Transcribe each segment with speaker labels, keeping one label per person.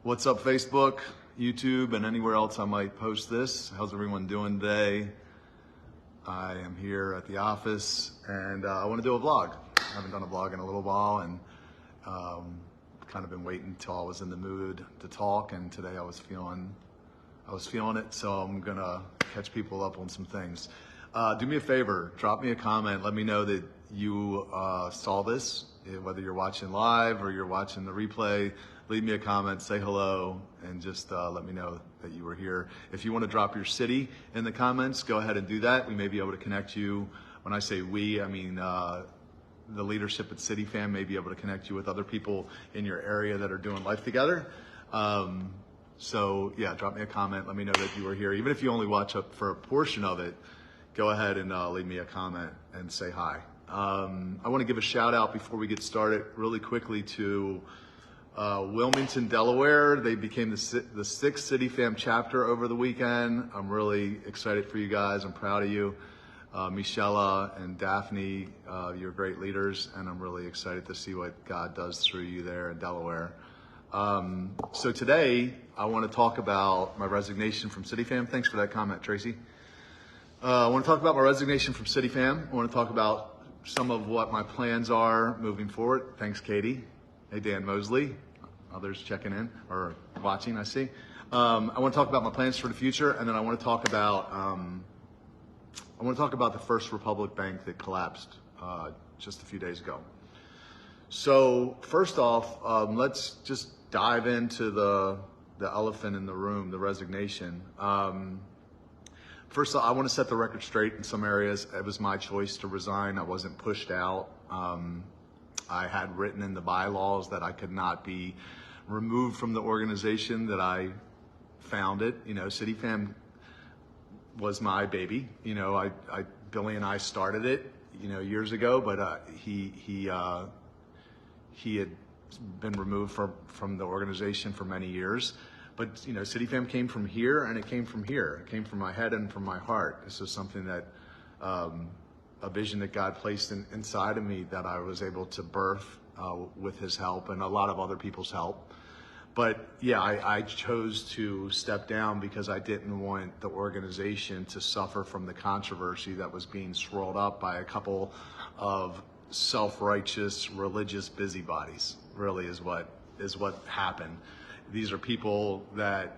Speaker 1: What's up, Facebook, YouTube, and anywhere else I might post this? How's everyone doing today? I am here at the office, and I want to do a vlog. I haven't done a vlog in a little while, and kind of been waiting until I was in the mood to talk, and today I was feeling it, so I'm gonna catch people up on some things. Do me a favor, drop me a comment, let me know that you saw this, whether you're watching live or you're watching the replay. Leave me a comment, say hello, and just let me know that you were here. If you want to drop your city in the comments, go ahead and do that. We may be able to connect you. When I say we, I mean the leadership at CityFam may be able to connect you with other people in your area that are doing life together. So yeah, drop me a comment, let me know that you were here. Even if you only watch up for a portion of it, go ahead and leave me a comment and say hi. I want to give a shout out before we get started really quickly to Wilmington, Delaware. They became the sixth CityFam chapter over the weekend. I'm really excited for you guys. I'm proud of you. Michelle and Daphne, you're great leaders, and I'm really excited to see what God does through you there in Delaware. So today, I want to talk about my resignation from CityFam. Thanks for that comment, Tracy. I want to talk about my resignation from CityFam. I want to talk about some of what my plans are moving forward. Thanks, Katie. Hey, Dan Mosley. Others checking in or watching, I see. I want to talk about my plans for the future, and then I want to talk about the First Republic Bank that collapsed just a few days ago. So first off, let's just dive into the elephant in the room, the resignation. First, I want to set the record straight in some areas. It was my choice to resign. I wasn't pushed out. I had written in the bylaws that I could not be removed from the organization that I founded. You know, CityFam was my baby. You know, Billy and I started it, you know, years ago, but he had been removed from the organization for many years. But, you know, CityFam came from here, and it came from here. It came from my head and from my heart. This is something that, a vision that God placed inside of me that I was able to birth with his help and a lot of other people's help. But yeah, I chose to step down because I didn't want the organization to suffer from the controversy that was being swirled up by a couple of self-righteous religious busybodies, really is what happened. These are people that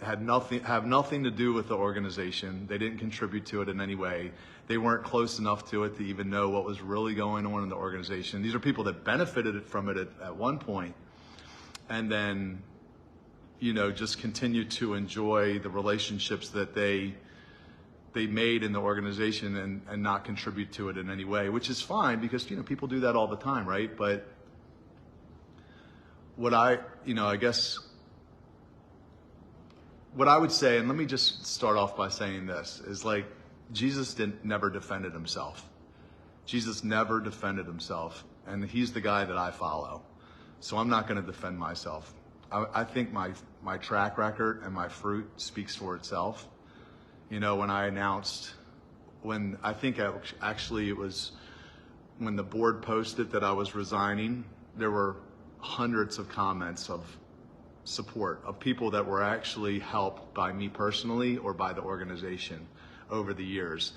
Speaker 1: have nothing to do with the organization. They didn't contribute to it in any way. They weren't close enough to it to even know what was really going on in the organization. These are people that benefited from it at one point, and then, you know, just continued to enjoy the relationships that they made in the organization and not contribute to it in any way, which is fine because, you know, people do that all the time, right? But I guess what I would say, and let me just start off by saying this, is like Jesus never defended himself. Jesus never defended himself, and he's the guy that I follow. So I'm not going to defend myself. I think my track record and my fruit speaks for itself. You know, when I announced, actually it was when the board posted that I was resigning, there were hundreds of comments of support of people that were actually helped by me personally or by the organization over the years.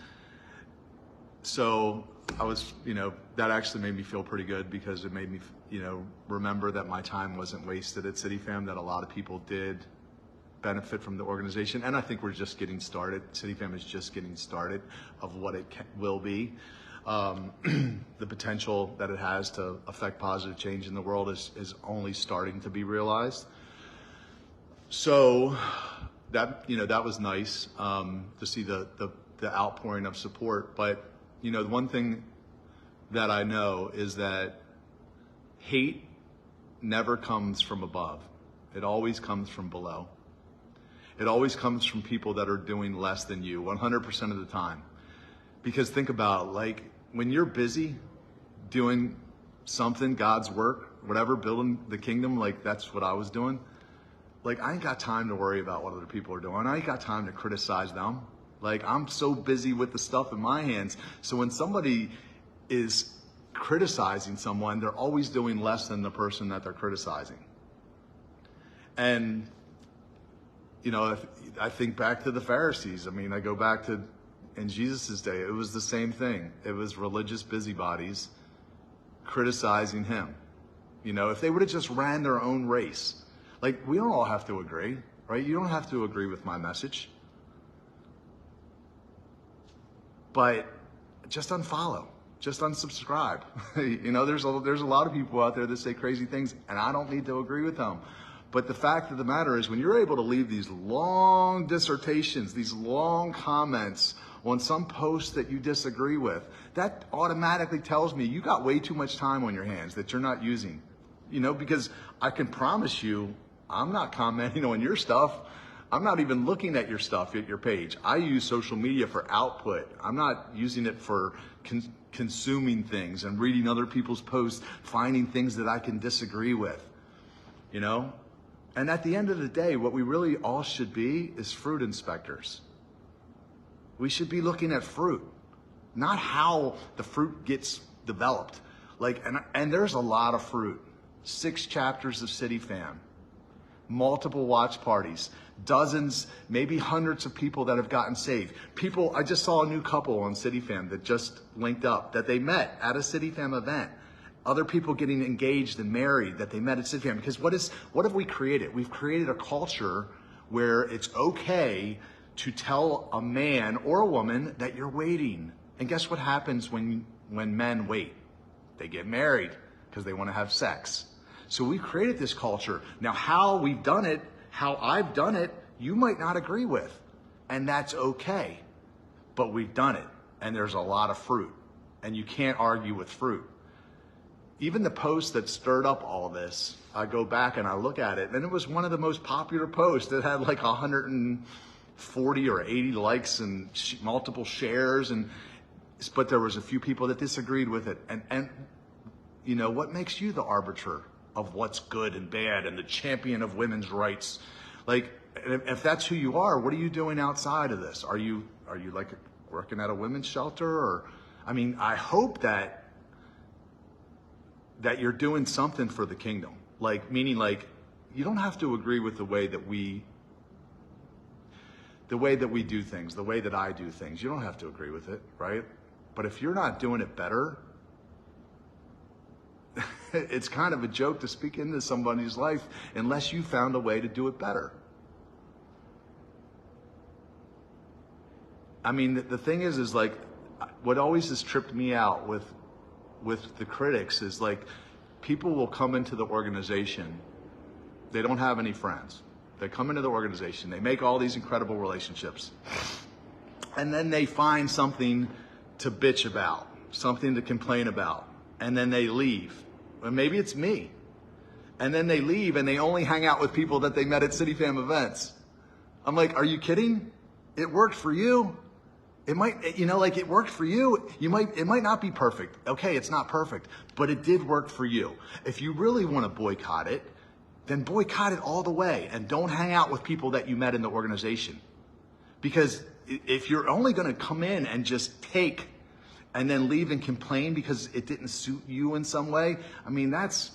Speaker 1: So I was, you know, that actually made me feel pretty good because it made me, you know, remember that my time wasn't wasted at CityFam, that a lot of people did benefit from the organization. And I think we're just getting started. CityFam is just getting started of what it will be. The potential that it has to affect positive change in the world is only starting to be realized. So that, you know, that was nice to see the outpouring of support. But, you know, the one thing that I know is that hate never comes from above. It always comes from below. It always comes from people that are doing less than you 100% of the time. Because think about, like, when you're busy doing something, God's work, whatever, building the kingdom, like that's what I was doing. Like, I ain't got time to worry about what other people are doing. I ain't got time to criticize them. Like, I'm so busy with the stuff in my hands. So when somebody is criticizing someone, they're always doing less than the person that they're criticizing. And, you know, I think back to the Pharisees. I mean, I go back to in Jesus' day, it was the same thing. It was religious busybodies criticizing him. You know, if they would have just ran their own race, like, we don't all have to agree, right? You don't have to agree with my message. But just unfollow, just unsubscribe. You know, there's a lot of people out there that say crazy things, and I don't need to agree with them. But the fact of the matter is, when you're able to leave these long dissertations, these long comments on some post that you disagree with, that automatically tells me you got way too much time on your hands that you're not using. You know, because I can promise you, I'm not commenting on your stuff. I'm not even looking at your stuff at your page. I use social media for output. I'm not using it for consuming things and reading other people's posts, finding things that I can disagree with, you know? And at the end of the day, what we really all should be is fruit inspectors. We should be looking at fruit, not how the fruit gets developed. Like, and there's a lot of fruit. 6 chapters of CityFam, multiple watch parties, dozens, maybe hundreds of people that have gotten saved. People, I just saw a new couple on CityFam that just linked up, that they met at a CityFam event. Other people getting engaged and married that they met at CityFam. Because what have we created? We've created a culture where it's okay to tell a man or a woman that you're waiting. And guess what happens when men wait? They get married because they want to have sex. So we've created this culture. Now, how we've done it, how I've done it, you might not agree with. And that's okay. But we've done it. And there's a lot of fruit. And you can't argue with fruit. Even the post that stirred up all this, I go back and I look at it, and it was one of the most popular posts. It had like 140 or 80 likes and multiple shares, but there was a few people that disagreed with it. And you know, what makes you the arbiter of what's good and bad and the champion of women's rights? Like, if that's who you are, what are you doing outside of this? Are you like working at a women's shelter? Or, I mean, I hope that you're doing something for the kingdom. Like, meaning, like, you don't have to agree with the way that we do things, the way that I do things. You don't have to agree with it, right? But if you're not doing it better, it's kind of a joke to speak into somebody's life unless you found a way to do it better. I mean, the thing is like, what always has tripped me out with the critics is, like, people will come into the organization, they don't have any friends. They come into the organization, they make all these incredible relationships, and then they find something to bitch about, something to complain about, and then they leave. Or maybe it's me. And then they leave and they only hang out with people that they met at CityFam events. I'm like, are you kidding? It worked for you. It might, you know, like, it worked for you. It might not be perfect. Okay, it's not perfect, but it did work for you. If you really want to boycott it, then boycott it all the way and don't hang out with people that you met in the organization. Because if you're only going to come in and just take and then leave and complain because it didn't suit you in some way, I mean, that's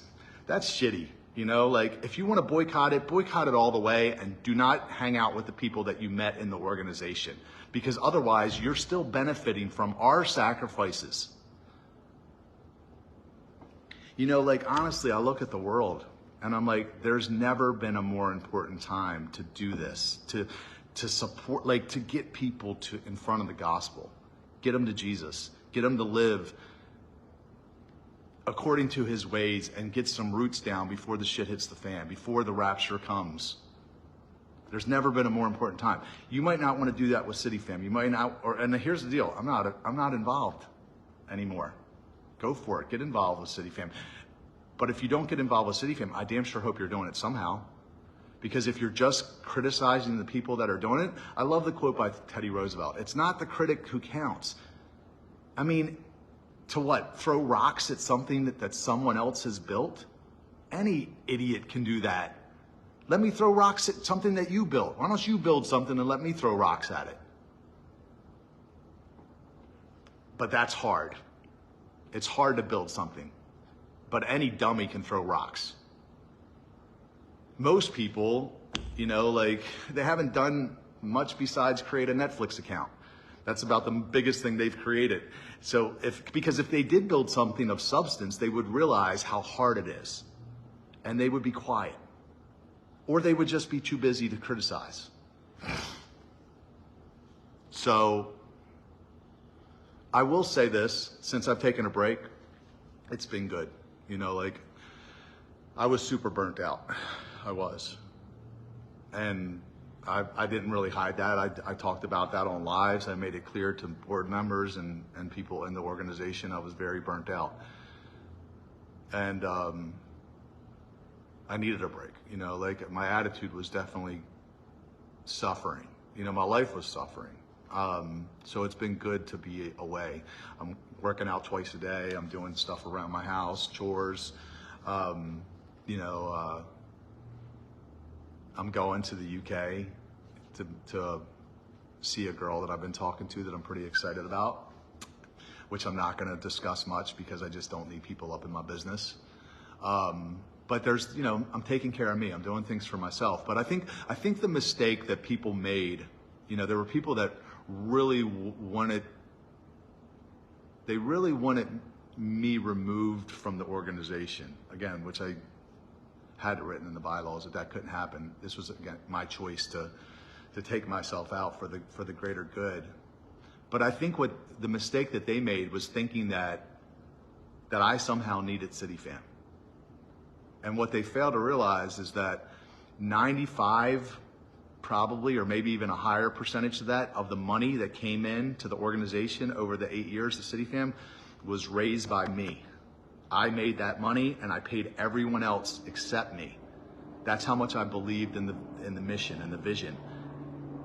Speaker 1: shitty. You know, like, if you want to boycott it all the way, and do not hang out with the people that you met in the organization, because otherwise you're still benefiting from our sacrifices. You know, like, honestly, I look at the world and I'm like, there's never been a more important time to do this, to support, like, to get people in front of the gospel, get them to Jesus, get them to live according to his ways, and get some roots down before the shit hits the fan, before the rapture comes. There's never been a more important time. You might not want to do that with CityFam. You might not, and here's the deal. I'm not involved anymore. Go for it. Get involved with CityFam. But if you don't get involved with CityFam, I damn sure hope you're doing it somehow. Because if you're just criticizing the people that are doing it, I love the quote by Teddy Roosevelt. It's not the critic who counts. I mean, to what? Throw rocks at something that someone else has built? Any idiot can do that. Let me throw rocks at something that you built. Why don't you build something and let me throw rocks at it? But that's hard. It's hard to build something. But any dummy can throw rocks. most people, like they haven't done much besides create a Netflix account. That's about the biggest thing they've created. So because if they did build something of substance, they would realize how hard it is, and they would be quiet, or they would just be too busy to criticize. So I will say this, since I've taken a break, it's been good. Like I was super burnt out. I was. And I didn't really hide that. I talked about that on lives. I made it clear to board members and people in the organization I was very burnt out. And I needed a break. Like my attitude was definitely suffering. My life was suffering. So it's been good to be away. I'm working out twice a day. I'm doing stuff around my house, chores. I'm going to the UK to see a girl that I've been talking to that I'm pretty excited about, which I'm not going to discuss much because I just don't need people up in my business. But there's, I'm taking care of me. I'm doing things for myself. But I think the mistake that people made, there were people that really wanted me removed from the organization, again, which I had it written in the bylaws that couldn't happen. This was, again, my choice to take myself out for the greater good. But I think what the mistake that they made was thinking that I somehow needed CityFam. And what they failed to realize is that 95 probably, or maybe even a higher percentage of that, of the money that came in to the organization over the 8 years of CityFam was raised by me. I made that money and I paid everyone else except me. That's how much I believed in the mission and the vision.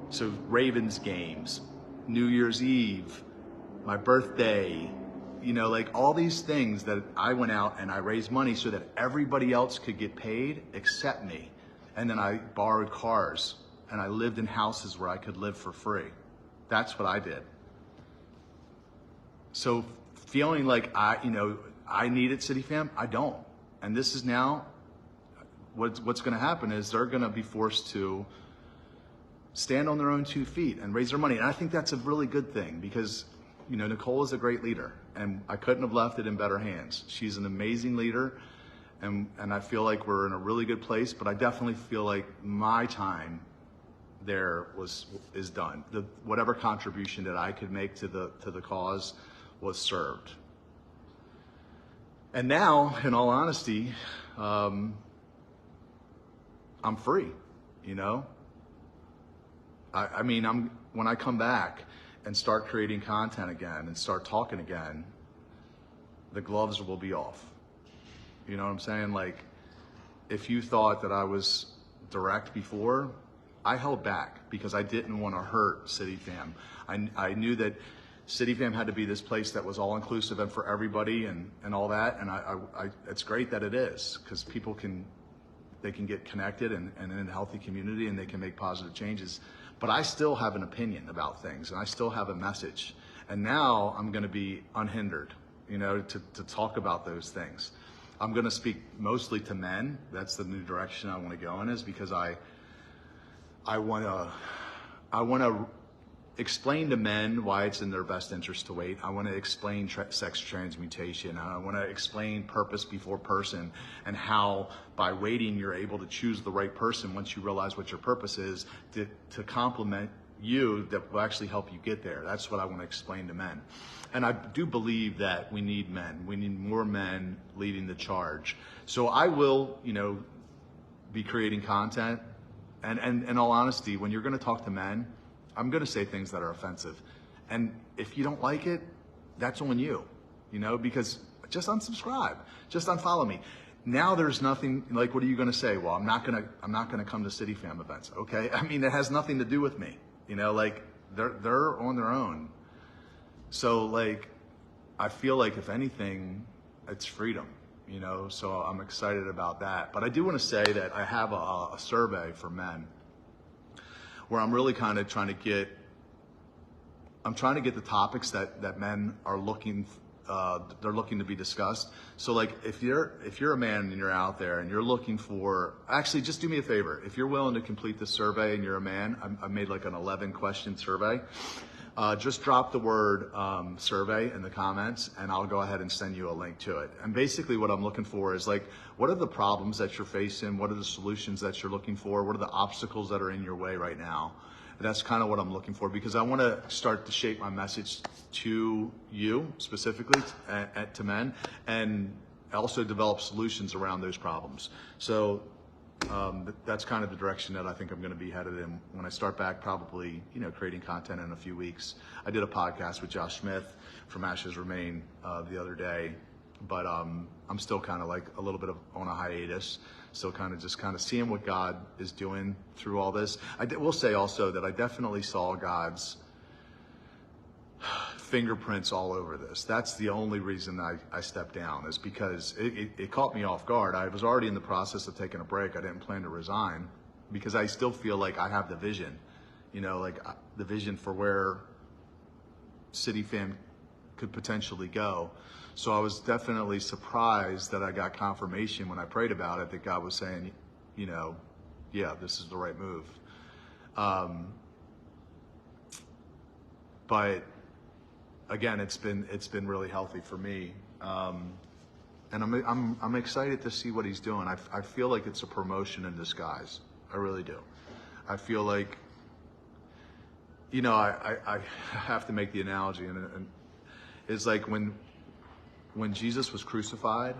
Speaker 1: So Ravens games, New Year's Eve, my birthday, like all these things that I went out and I raised money so that everybody else could get paid except me. And then I borrowed cars and I lived in houses where I could live for free. That's what I did. So feeling like I needed CityFam, I don't. And this is now, what's gonna happen is they're gonna be forced to stand on their own 2 feet and raise their money. And I think that's a really good thing because, Nicole is a great leader and I couldn't have left it in better hands. She's an amazing leader and I feel like we're in a really good place, but I definitely feel like my time there is done. Whatever contribution that I could make to the cause was served. And now, in all honesty, I'm free, when I come back and start creating content again and start talking again, the gloves will be off. You know what I'm saying? Like, if you thought that I was direct before, I held back because I didn't want to hurt CityFam. I knew that CityFam had to be this place that was all inclusive and for everybody and all that. And it's great that it is because people can get connected and in a healthy community and they can make positive changes. But I still have an opinion about things and I still have a message. And now I'm going to be unhindered, to talk about those things. I'm going to speak mostly to men. That's the new direction I want to go in, is because I want to explain to men why it's in their best interest to wait. I want to explain sex transmutation. I want to explain purpose before person and how by waiting you're able to choose the right person once you realize what your purpose is to complement you that will actually help you get there. That's what I want to explain to men. And I do believe that we need men. We need more men leading the charge. So I will, be creating content. And in all honesty, when you're going to talk to men, I'm going to say things that are offensive. And if you don't like it, that's on you, because just unsubscribe, just unfollow me. Now there's nothing like, what are you going to say? Well, I'm not going to come to CityFam events. Okay. It has nothing to do with me, like they're on their own. So I feel like if anything, it's freedom, so I'm excited about that. But I do want to say that I have a survey for men where I'm really kind of trying to get the topics that men are looking they're looking to be discussed. So like if you're a man and you're out there and you're looking for, actually just do me a favor. If you're willing to complete the survey and you're a man, I made like an 11 question survey. Just drop the word survey in the comments and I'll go ahead and send you a link to it. And basically what I'm looking for is like, what are the problems that you're facing? What are the solutions that you're looking for? What are the obstacles that are in your way right now? That's kind of what I'm looking for, because I want to start to shape my message to you specifically, to men, and also develop solutions around those problems. So that's kind of the direction that I think I'm going to be headed in when I start back, probably, creating content in a few weeks. I did a podcast with Josh Smith from Ashes Remain the other day, but I'm still kind of like a little bit on a hiatus. So kind of seeing what God is doing through all this. I will say also that I definitely saw God's fingerprints all over this. That's the only reason I stepped down, is because it caught me off guard. I was already in the process of taking a break. I didn't plan to resign because I still feel like I have the vision, the vision for where CityFam could potentially go. So I was definitely surprised that I got confirmation when I prayed about it that God was saying, yeah, this is the right move. But again, it's been really healthy for me, and I'm excited to see what he's doing. I feel like it's a promotion in disguise. I really do. I feel like, I have to make the analogy, and it's like when Jesus was crucified,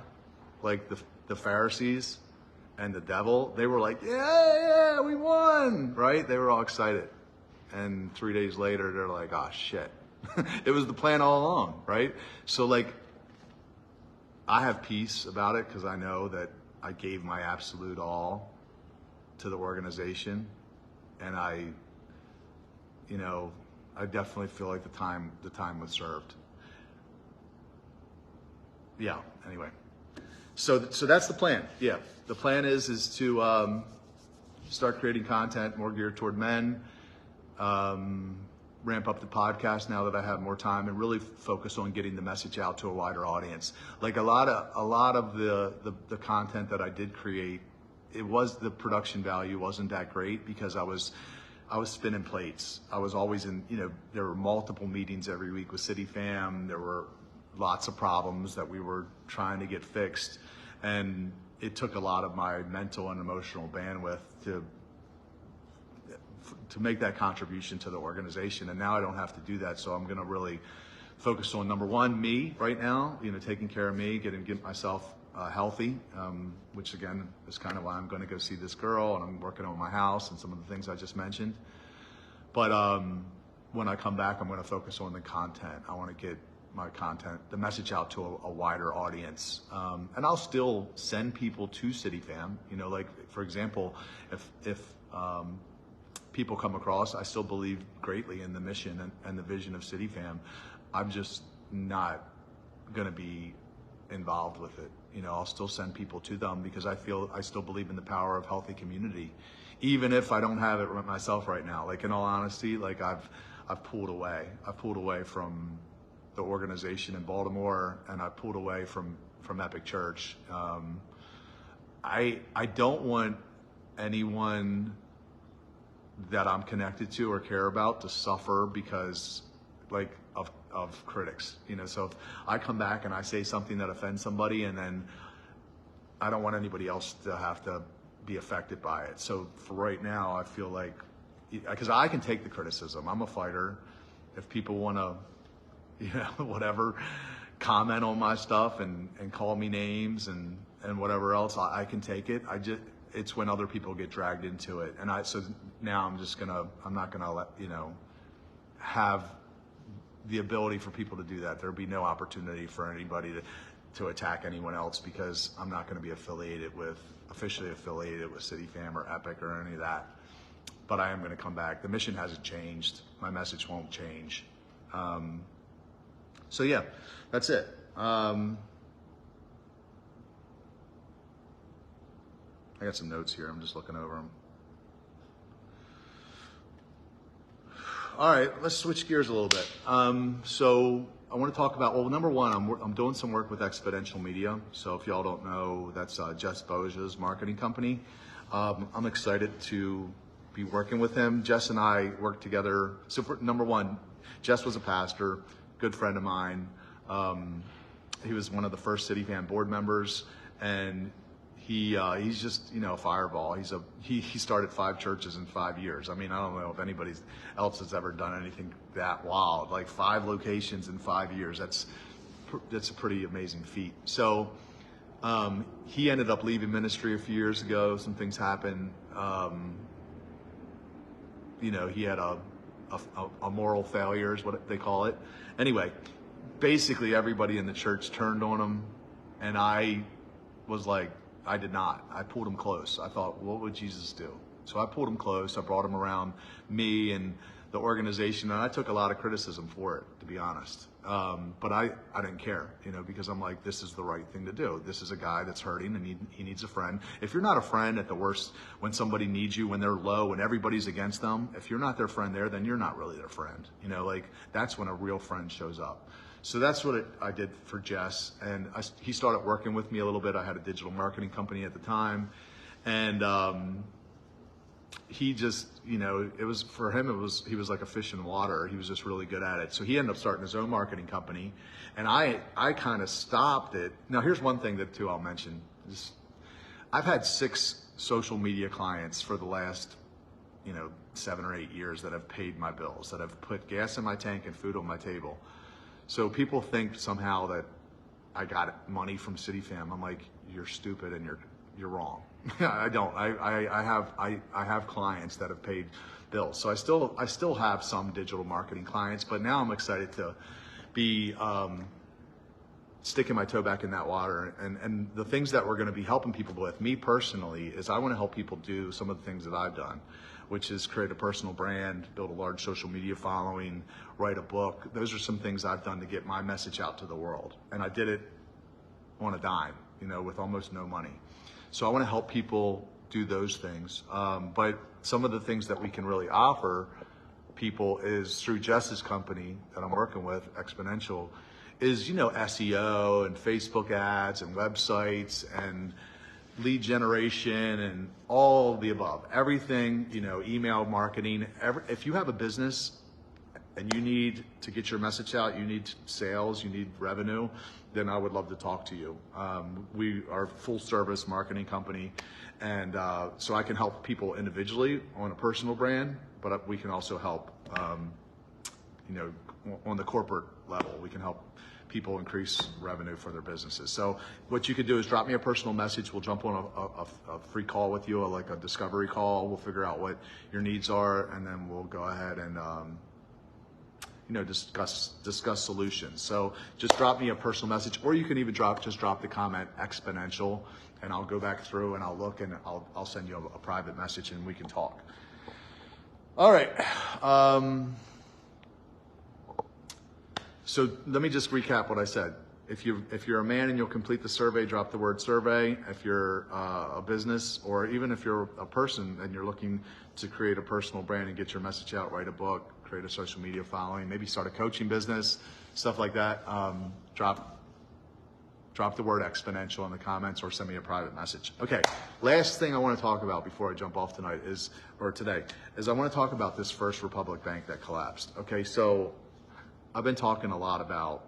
Speaker 1: like the Pharisees and the devil, they were like, yeah, we won, right? They were all excited. And 3 days later, they're like, oh, shit. It was the plan all along, right? So like, I have peace about it because I know that I gave my absolute all to the organization. And I definitely feel like the time was served. Yeah, anyway. So that's the plan. Yeah, the plan is to start creating content more geared toward men, ramp up the podcast now that I have more time, and really focus on getting the message out to a wider audience. Like a lot of the content that I did create, the production value wasn't that great because I was spinning plates. I was always in, there were multiple meetings every week with CityFam. There were lots of problems that we were trying to get fixed. And it took a lot of my mental and emotional bandwidth to make that contribution to the organization. And now I don't have to do that. So I'm going to really focus on, number one, me right now, taking care of me, getting myself healthy, which again is kind of why I'm going to go see this girl, and I'm working on my house and some of the things I just mentioned. But when I come back, I'm going to focus on the content. I want to get my content, the message out to a wider audience. And I'll still send people to CityFam, like for example, if people come across, I still believe greatly in the mission and the vision of CityFam. I'm just not going to be involved with it. I'll still send people to them because I still believe in the power of healthy community, even if I don't have it myself right now. Like in all honesty, like I've pulled away. I've pulled away from the organization in Baltimore, and I pulled away from Epic Church. I don't want anyone that I'm connected to or care about to suffer because of critics, so if I come back and I say something that offends somebody, and then I don't want anybody else to have to be affected by it. So for right now, I feel like, because I can take the criticism, I'm a fighter. If people want to, whatever, comment on my stuff and call me names and whatever else, I can take it. It's when other people get dragged into it. And so now I'm not gonna let, have the ability for people to do that. There'll be no opportunity for anybody to attack anyone else, because I'm not gonna be officially affiliated with CityFam or Epic or any of that. But I am gonna come back. The mission hasn't changed. My message won't change. So yeah, that's it. I got some notes here. I'm just looking over them. All right, let's switch gears a little bit. So I want to talk about, well, number one, I'm doing some work with Exponential Media. So if y'all don't know, that's Jess Boja's marketing company. I'm excited to be working with him. Jess and I worked together. So number one, Jess was a pastor, good friend of mine. He was one of the first CityFam board members, and he's just, you know, a fireball. He started 5 churches in 5 years. I mean, I don't know if anybody else has ever done anything that wild, like 5 locations in 5 years. That's a pretty amazing feat. So he ended up leaving ministry a few years ago. Some things happened. You know, he had a moral failure is what they call it. Anyway, basically everybody in the church turned on him, and I was like, I did not. I pulled him close. I thought, what would Jesus do? So I pulled him close. I brought him around me and the organization, and I took a lot of criticism for it, to be honest. But I didn't care, you know, because I'm like, this is the right thing to do. This is a guy that's hurting, and he needs a friend. If you're not a friend at the worst, when somebody needs you, when they're low, when everybody's against them, if you're not their friend there, then you're not really their friend. You know, like, that's when a real friend shows up. So that's what I did for Jess, and he started working with me a little bit. I had a digital marketing company at the time, and he just, you know, it was for him. He was like a fish in water. He was just really good at it. So he ended up starting his own marketing company, and I kind of stopped it. Now here's one thing that too I'll mention. I've had 6 social media clients for the last, you know, 7 or 8 years that have paid my bills, that have put gas in my tank and food on my table. So people think somehow that I got money from CityFam. I'm like, you're stupid and you're wrong. I don't. I have clients that have paid bills. So I still have some digital marketing clients, but now I'm excited to be sticking my toe back in that water. And the things that we're going to be helping people with, me personally, is I want to help people do some of the things that I've done, which is create a personal brand, build a large social media following, write a book. Those are some things I've done to get my message out to the world. And I did it on a dime, you know, with almost no money. So I want to help people do those things. But some of the things that we can really offer people is through Jess's company that I'm working with, Exponential, is, you know, SEO and Facebook ads and websites and lead generation and all the above. Everything, you know, email marketing. If you have a business and you need to get your message out, you need sales, you need revenue, then I would love to talk to you. We are a full service marketing company, and so I can help people individually on a personal brand, but we can also help, you know, on the corporate level. We can help people increase revenue for their businesses. So what you could do is drop me a personal message. We'll jump on a free call with you, like a discovery call. We'll figure out what your needs are, and then we'll go ahead and you know, discuss solutions. So just drop me a personal message, or you can even just drop the comment Exponential, and I'll go back through and I'll look, and I'll send you a private message and we can talk. All right. So let me just recap what I said. If you're a man and you'll complete the survey, drop the word survey. If you're a business, or even if you're a person and you're looking to create a personal brand and get your message out, write a book, create a social media following, maybe start a coaching business, stuff like that, drop the word Exponential in the comments or send me a private message. Okay, last thing I want to talk about before I jump off today is I want to talk about this First Republic Bank that collapsed. Okay, so I've been talking a lot about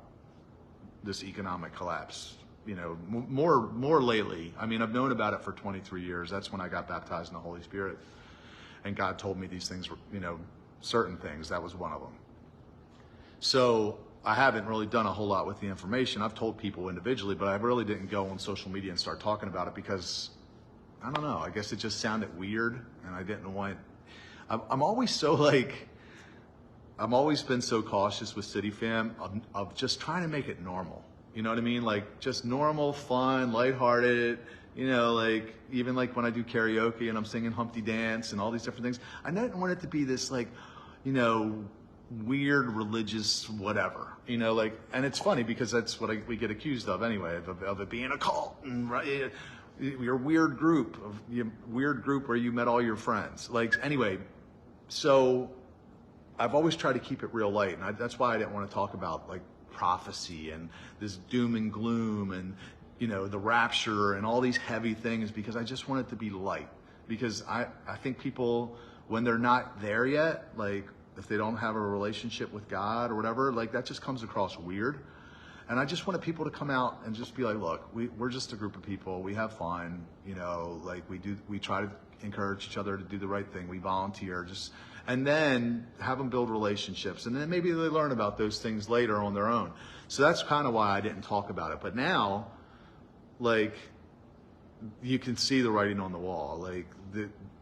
Speaker 1: this economic collapse, you know, more lately. I mean, I've known about it for 23 years. That's when I got baptized in the Holy Spirit, and God told me these things were, you know, certain things. That was one of them. So I haven't really done a whole lot with the information. I've told people individually, but I really didn't go on social media and start talking about it because, I don't know, I guess it just sounded weird, and I didn't want, I'm always so like, I've always been so cautious with CityFam of just trying to make it normal. You know what I mean? Like just normal, fun, lighthearted, you know, like even like when I do karaoke and I'm singing Humpty Dance and all these different things, I didn't want it to be this like, you know, weird religious whatever, you know, like, and it's funny because that's what we get accused of anyway, of it being a cult, and right, your weird group where you met all your friends. Like, anyway, so I've always tried to keep it real light, and that's why I didn't want to talk about like prophecy and this doom and gloom and, you know, the rapture and all these heavy things, because I just want it to be light. Because I think people, when they're not there yet, like if they don't have a relationship with God or whatever, like that just comes across weird. And I just wanted people to come out and just be like, look, we're just a group of people. We have fun, you know, like we try to encourage each other to do the right thing. We volunteer, and then have them build relationships. And then maybe they learn about those things later on their own. So that's kind of why I didn't talk about it. But now, like, you can see the writing on the wall. Like,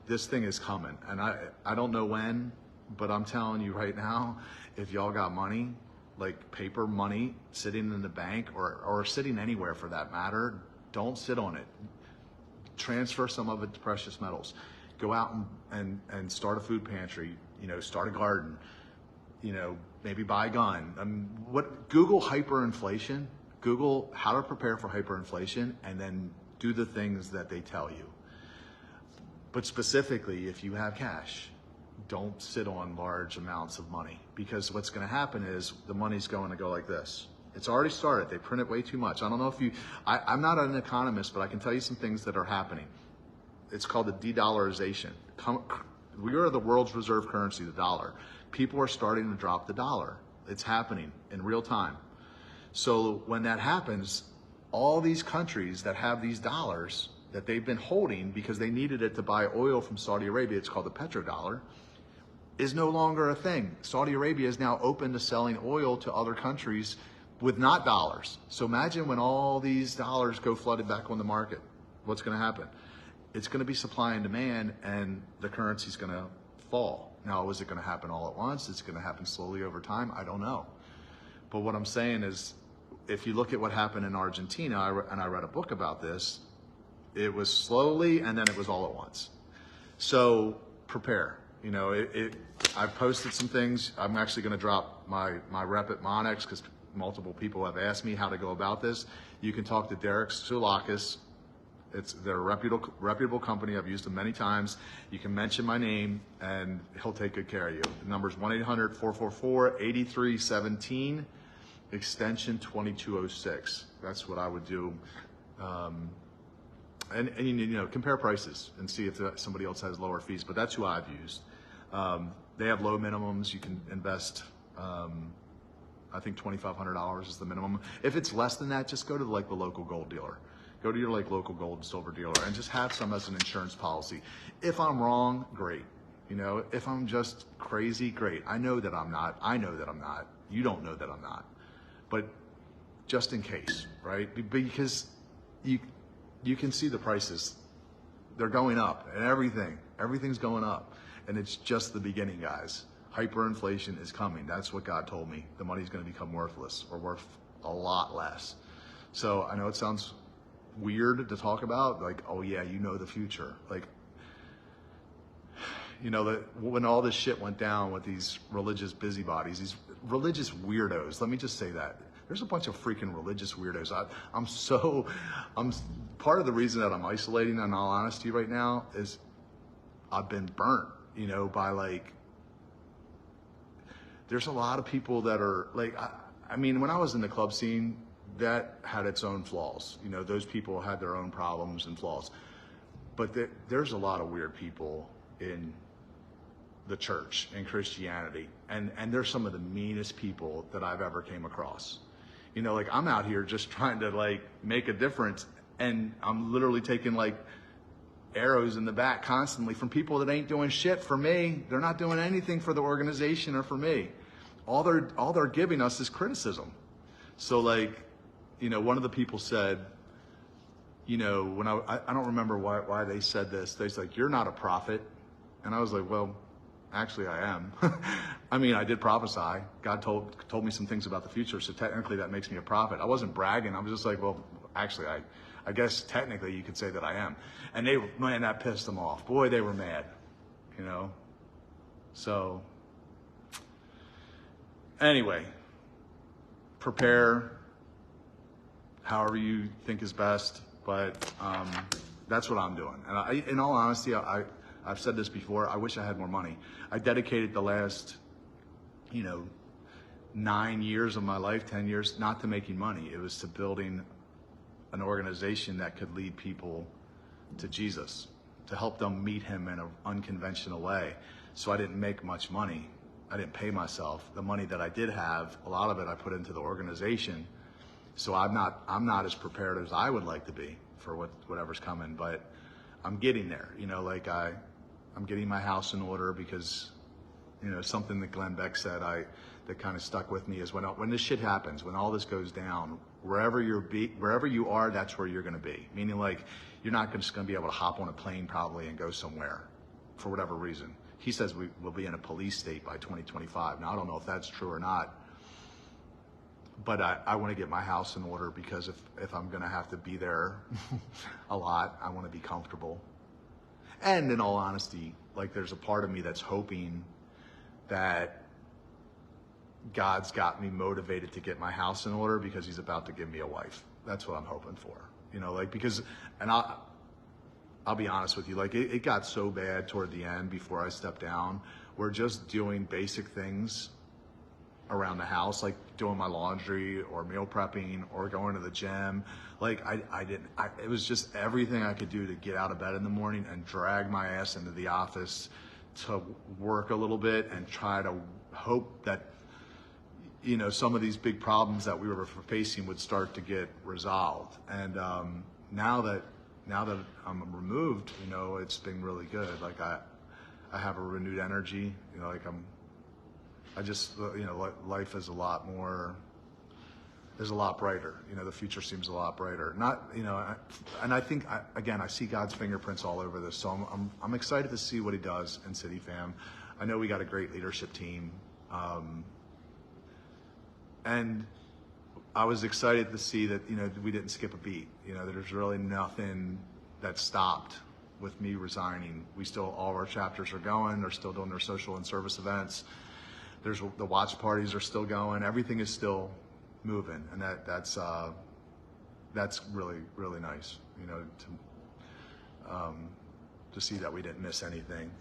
Speaker 1: this thing is coming. And I don't know when, but I'm telling you right now, if y'all got money, like paper money sitting in the bank or sitting anywhere for that matter, don't sit on it. Transfer some of it to precious metals. Go out and start a food pantry, you know, start a garden, you know, maybe buy a gun. Google hyperinflation, Google how to prepare for hyperinflation, and then do the things that they tell you. But specifically, if you have cash, don't sit on large amounts of money, because what's going to happen is the money's going to go like this. It's already started. They print it way too much. I don't know if I'm not an economist, but I can tell you some things that are happening. It's called the de-dollarization. We are the world's reserve currency, the dollar. People are starting to drop the dollar. It's happening in real time. So when that happens, all these countries that have these dollars that they've been holding because they needed it to buy oil from Saudi Arabia, it's called the petrodollar, is no longer a thing. Saudi Arabia is now open to selling oil to other countries with not dollars. So imagine when all these dollars go flooded back on the market, what's going to happen? It's going to be supply and demand, and the currency's going to fall. Now, is it going to happen all at once? It's going to happen slowly over time? I don't know. But what I'm saying is, if you look at what happened in Argentina, and I read a book about this, it was slowly and then it was all at once. So prepare. You know, I've posted some things. I'm actually going to drop my rep at Monex because multiple people have asked me how to go about this. You can talk to Derek Soulakis. They're a reputable company. I've used them many times. You can mention my name and he'll take good care of you. The number's 1-800-444-8317, extension 2206. That's what I would do. And you know, compare prices and see if somebody else has lower fees, but that's who I've used. They have low minimums. You can invest, I think $2,500 is the minimum. If it's less than that, just go to the local gold dealer. Go to your local gold and silver dealer and just have some as an insurance policy. If I'm wrong, great. You know, if I'm just crazy, great. I know that I'm not. I know that I'm not. You don't know that I'm not. But just in case, right? Because you can see the prices. They're going up and everything's going up. And it's just the beginning, guys. Hyperinflation is coming. That's what God told me. The money's going to become worthless or worth a lot less. So I know it sounds weird to talk about, like, oh yeah, you know the future. Like, you know, when all this shit went down with these religious busybodies, these religious weirdos, let me just say that. There's a bunch of freaking religious weirdos. I'm part of the reason that I'm isolating, in all honesty, right now, is I've been burnt, you know, by there's a lot of people that are I mean, when I was in the club scene, that had its own flaws. You know, those people had their own problems and flaws. But there's a lot of weird people in the church and Christianity. And they're some of the meanest people that I've ever came across. You know, I'm out here just trying to make a difference, and I'm literally taking arrows in the back constantly from people that ain't doing shit for me. They're not doing anything for the organization or for me. All they're giving us is criticism. So you know, one of the people said, you know, when I don't remember why they said this. They said, you're not a prophet. And I was like, well, actually I am. I mean, I did prophesy. God told me some things about the future, so technically that makes me a prophet. I wasn't bragging. I was just like, well, actually, I guess technically you could say that I am. And man, that pissed them off. Boy, they were mad, you know? So, anyway, prepare however you think is best, but that's what I'm doing. And in all honesty, I've said this before, I wish I had more money. I dedicated the last, you know, 9 years of my life, 10 years, not to making money. It was to building an organization that could lead people to Jesus, to help them meet him in an unconventional way. So I didn't make much money. I didn't pay myself. The money that I did have, a lot of it I put into the organization. So I'm not as prepared as I would like to be for whatever's coming, but I'm getting there. You know, like I'm getting my house in order because, you know, something that Glenn Beck said that kind of stuck with me is when this shit happens, when all this goes down, wherever you are, that's where you're going to be. Meaning, like, you're not just going to be able to hop on a plane probably and go somewhere for whatever reason. He says we will be in a police state by 2025. Now, I don't know if that's true or not, but I want to get my house in order because if I'm going to have to be there a lot, I want to be comfortable. And in all honesty, like, there's a part of me that's hoping that God's got me motivated to get my house in order because he's about to give me a wife. That's what I'm hoping for, you know, like, because, and I'll be honest with you, like, it got so bad toward the end before I stepped down. We're just doing basic things around the house, like doing my laundry or meal prepping or going to the gym. Like, it was just everything I could do to get out of bed in the morning and drag my ass into the office to work a little bit and try to hope that, you know, some of these big problems that we were facing would start to get resolved. And now that I'm removed, you know, it's been really good. Like, I have a renewed energy, you know, like I just, you know, life is a lot brighter. You know, the future seems a lot brighter. Not, you know, and I think, again, I see God's fingerprints all over this. So I'm excited to see what he does in City Fam. I know we got a great leadership team. And I was excited to see that, you know, we didn't skip a beat. You know, there's really nothing that stopped with me resigning. All of our chapters are going. They're still doing their social and service events. The watch parties are still going. Everything is still moving, and that's really, really nice. You know, to see that we didn't miss anything.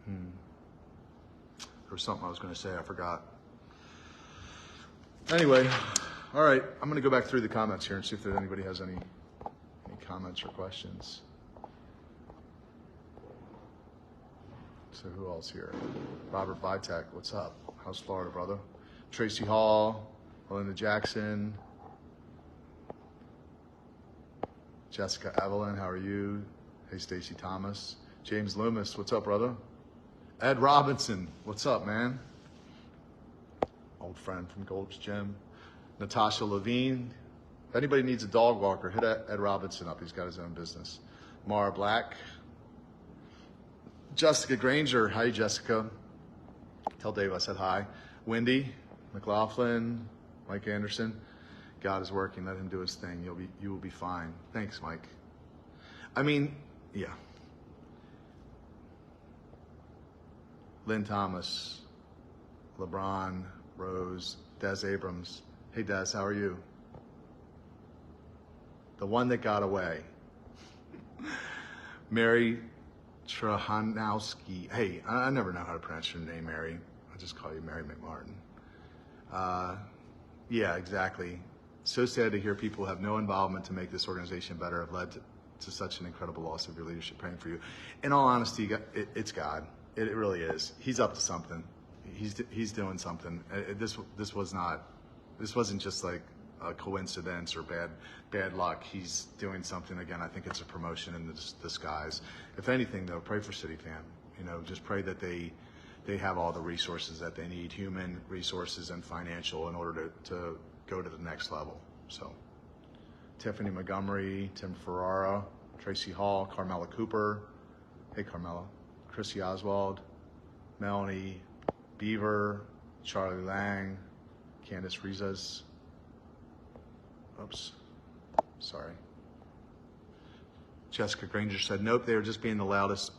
Speaker 1: There was something I was going to say, I forgot. Anyway, all right, I'm going to go back through the comments here and see if anybody has any comments or questions. So who else here? Robert Vitek, what's up? How's Florida, brother? Tracy Hall, Melinda Jackson, Jessica Evelyn, how are you? Hey, Stacy Thomas. James Loomis, what's up, brother? Ed Robinson, what's up, man? Old friend from Gold's Gym. Natasha Levine. If anybody needs a dog walker, hit Ed Robinson up. He's got his own business. Mara Black. Jessica Granger. Hi, Jessica. Tell Dave I said hi. Wendy McLaughlin. Mike Anderson. God is working. Let him do his thing. You will be fine. Thanks, Mike. I mean, yeah. Lynn Thomas, LeBron, Rose, Des Abrams. Hey, Des, how are you? The one that got away. Mary Trahanowski. Hey, I never know how to pronounce your name, Mary. I just call you Mary McMartin. Yeah, exactly. So sad to hear people have no involvement to make this organization better, have led to such an incredible loss of your leadership. Praying for you. In all honesty, it's God. It really is. He's up to something. He's doing something. This wasn't just like a coincidence or bad luck. He's doing something. Again, I think it's a promotion in disguise. If anything, though, pray for City Fam. You know, just pray that they have all the resources that they need, human resources and financial, in order to go to the next level. So, Tiffany Montgomery, Tim Ferrara, Tracy Hall, Carmela Cooper. Hey, Carmela. Chrissy Oswald, Melanie Beaver, Charlie Lang, Candace Rizas. Oops, sorry. Jessica Granger said, nope, they were just being the loudest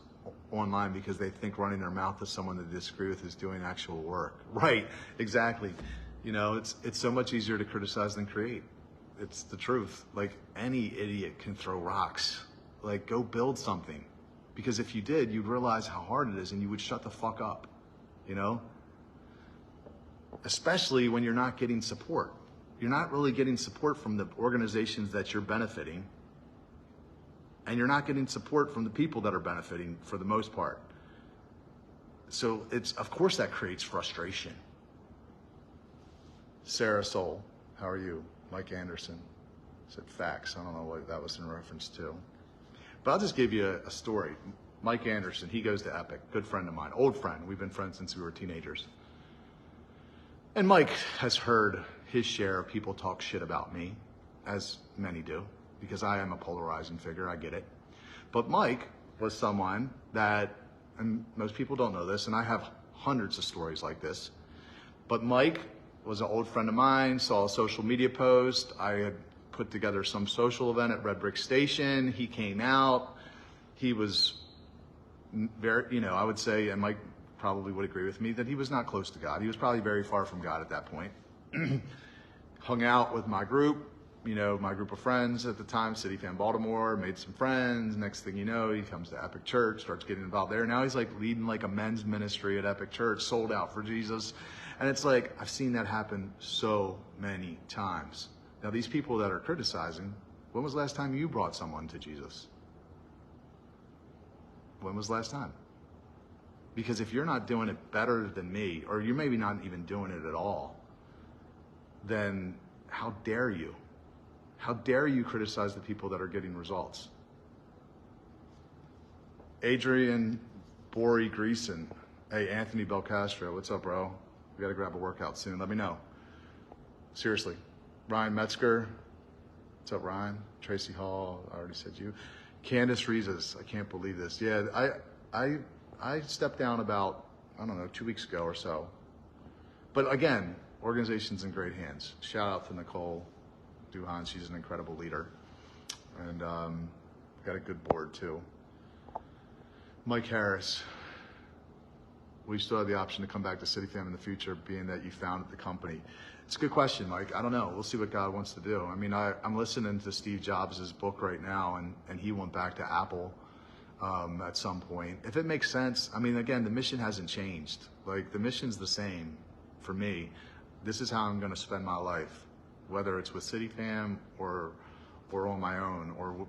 Speaker 1: online because they think running their mouth to someone they disagree with is doing actual work. Right, exactly. You know, it's so much easier to criticize than create. It's the truth. Like, any idiot can throw rocks. Like, go build something. Because if you did, you'd realize how hard it is and you would shut the fuck up, you know? Especially when you're not getting support. You're not really getting support from the organizations that you're benefiting. And you're not getting support from the people that are benefiting for the most part. So of course that creates frustration. Sarah Soul, how are you? Mike Anderson said facts. I don't know what that was in reference to. But I'll just give you a story. Mike Anderson, he goes to Epic, good friend of mine, old friend. We've been friends since we were teenagers. And Mike has heard his share of people talk shit about me, as many do, because I am a polarizing figure, I get it. But Mike was someone that, and most people don't know this, and I have hundreds of stories like this, but Mike was an old friend of mine, saw a social media post. I had put together some social event at Red Brick Station. He came out. He was very, I would say, and Mike probably would agree with me, that he was not close to God. He was probably very far from God at that point. Hung out with my group, my group of friends at the time, City Fan Baltimore, made some friends. Next thing you know, he comes to Epic Church, starts getting involved there. Now he's like leading like a men's ministry at Epic Church, sold out for Jesus. And it's like, I've seen that happen so many times. Now these people that are criticizing, when was the last time you brought someone to Jesus? When was the last time? Because if you're not doing it better than me, or you're maybe not even doing it at all, then how dare you? How dare you criticize the people that are getting results? Adrian Bori Greason. Hey, Anthony Belcastro, what's up, bro? We gotta grab a workout soon. Let me know. Seriously. Ryan Metzger. What's up, Ryan? Tracy Hall, I already said you. Candace Reeses, I can't believe this. Yeah, I stepped down about, 2 weeks ago or so. But again, organization's in great hands. Shout out to Nicole Duhan, she's an incredible leader. And got a good board too. Mike Harris, we still have the option to come back to City Fam in the future, being that you founded the company. It's a good question, Mike. I don't know. We'll see what God wants to do. I mean, I'm listening to Steve Jobs' book right now, and he went back to Apple at some point. If it makes sense, I mean, again, the mission hasn't changed. Like, the mission's the same for me. This is how I'm going to spend my life, whether it's with City Fam or on my own, or,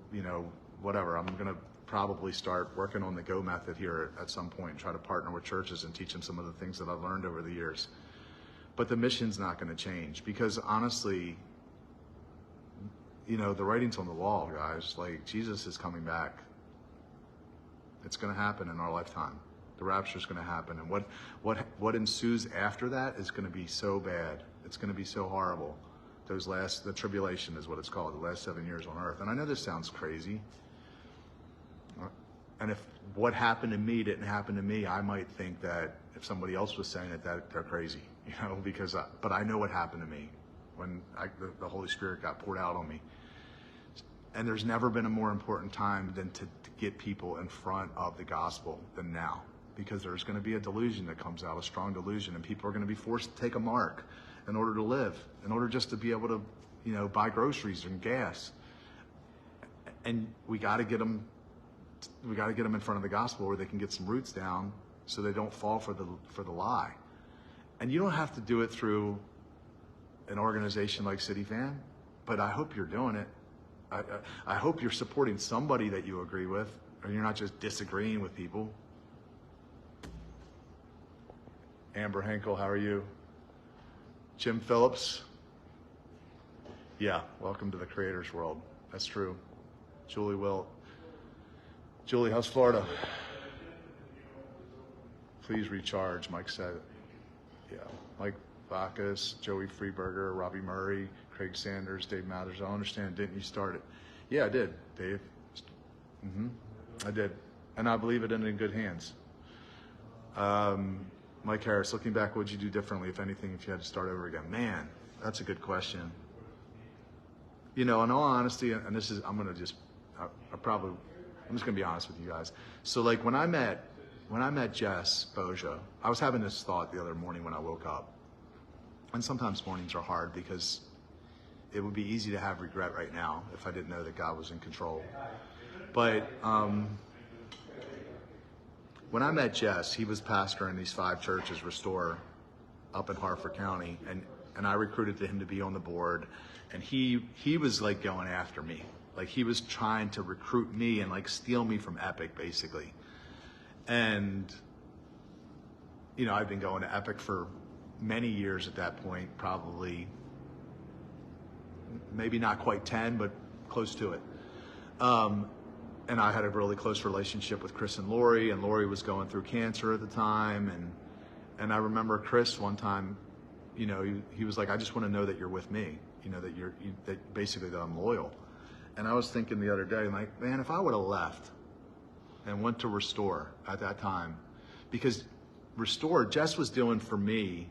Speaker 1: whatever. I'm going to probably start working on the Go method here at some point and try to partner with churches and teach them some of the things that I've learned over the years. But the mission's not going to change, because honestly, the writing's on the wall, guys. Like, Jesus is coming back. It's going to happen in our lifetime. The rapture's going to happen. And what ensues after that is going to be so bad. It's going to be so horrible. The tribulation is what it's called, the last 7 years on earth. And I know this sounds crazy. And if what happened to me didn't happen to me, I might think that if somebody else was saying it, that they're crazy, but I know what happened to me when the Holy Spirit got poured out on me. And there's never been a more important time than to get people in front of the gospel than now, because there's going to be a delusion that comes out, a strong delusion, and people are going to be forced to take a mark in order to live, in order just to be able to, buy groceries and gas. And we got to get them in front of the gospel where they can get some roots down so they don't fall for the lie. And you don't have to do it through an organization like City Fam, but I hope you're doing it. I hope you're supporting somebody that you agree with, and you're not just disagreeing with people. Amber Henkel, how are you? Jim Phillips. Yeah, welcome to the creator's world. That's true. Julie Wilt. Julie, how's Florida? Please recharge, Mike said. Yeah, Mike Bacchus, Joey Freeberger, Robbie Murray, Craig Sanders, Dave Mathers. I understand, didn't you start it? Yeah, I did, Dave. I did. And I believe it ended in good hands. Mike Harris, looking back, what would you do differently, if anything, if you had to start over again? Man, that's a good question. In all honesty, and this is, I'm just going to be honest with you guys. So like when I met Jess Boja, I was having this thought the other morning when I woke up. And sometimes mornings are hard because it would be easy to have regret right now if I didn't know that God was in control. But When I met Jess, he was pastoring these 5 churches, Restore, up in Harford County, and I recruited him to be on the board, and he was like going after me. Like he was trying to recruit me and like steal me from Epic, basically. And, you know, I've been going to Epic for many years at that point, probably, maybe not quite 10, but close to it. And I had a really close relationship with Chris and Lori was going through cancer at the time. And I remember Chris one time, you know, he was like, I just want to know that you're with me, you know, that basically that I'm loyal. And I was thinking the other day, like, man, if I would have left and went to Restore at that time, because Restore, Jess was doing for me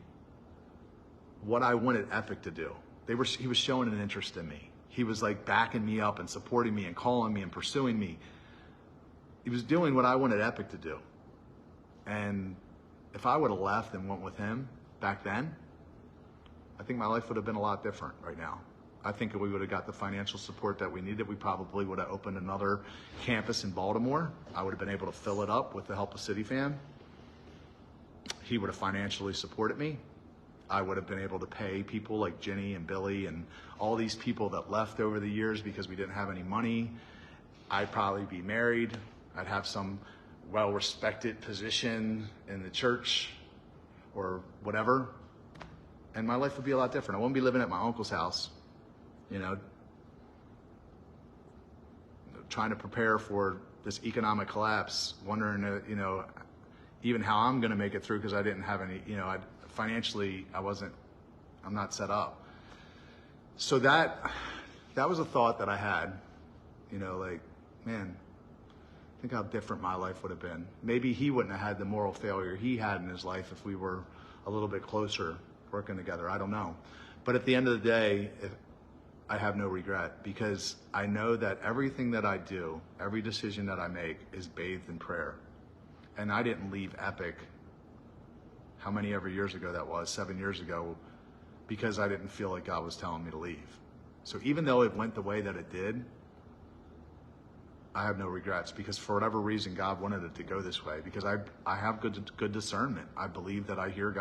Speaker 1: what I wanted Epic to do. He was showing an interest in me. He was like backing me up and supporting me and calling me and pursuing me. He was doing what I wanted Epic to do. And if I would have left and went with him back then, I think my life would have been a lot different right now. I think if we would have got the financial support that we needed, we probably would have opened another campus in Baltimore. I would have been able to fill it up with the help of CityFam. He would have financially supported me. I would have been able to pay people like Jenny and Billy and all these people that left over the years because we didn't have any money. I'd probably be married. I'd have some well-respected position in the church or whatever. And my life would be a lot different. I wouldn't be living at my uncle's house, you know, trying to prepare for this economic collapse, wondering, you know, even how I'm going to make it through because I didn't have any, you know, financially, I'm not set up. So that was a thought that I had, you know, like, man, think how different my life would have been. Maybe he wouldn't have had the moral failure he had in his life if we were a little bit closer working together. I don't know. But at the end of the day, I have no regret because I know that everything that I do, every decision that I make is bathed in prayer. And I didn't leave Epic, how many ever years ago that was, 7 years ago, because I didn't feel like God was telling me to leave. So even though it went the way that it did, I have no regrets because for whatever reason, God wanted it to go this way because I have good discernment. I believe that I hear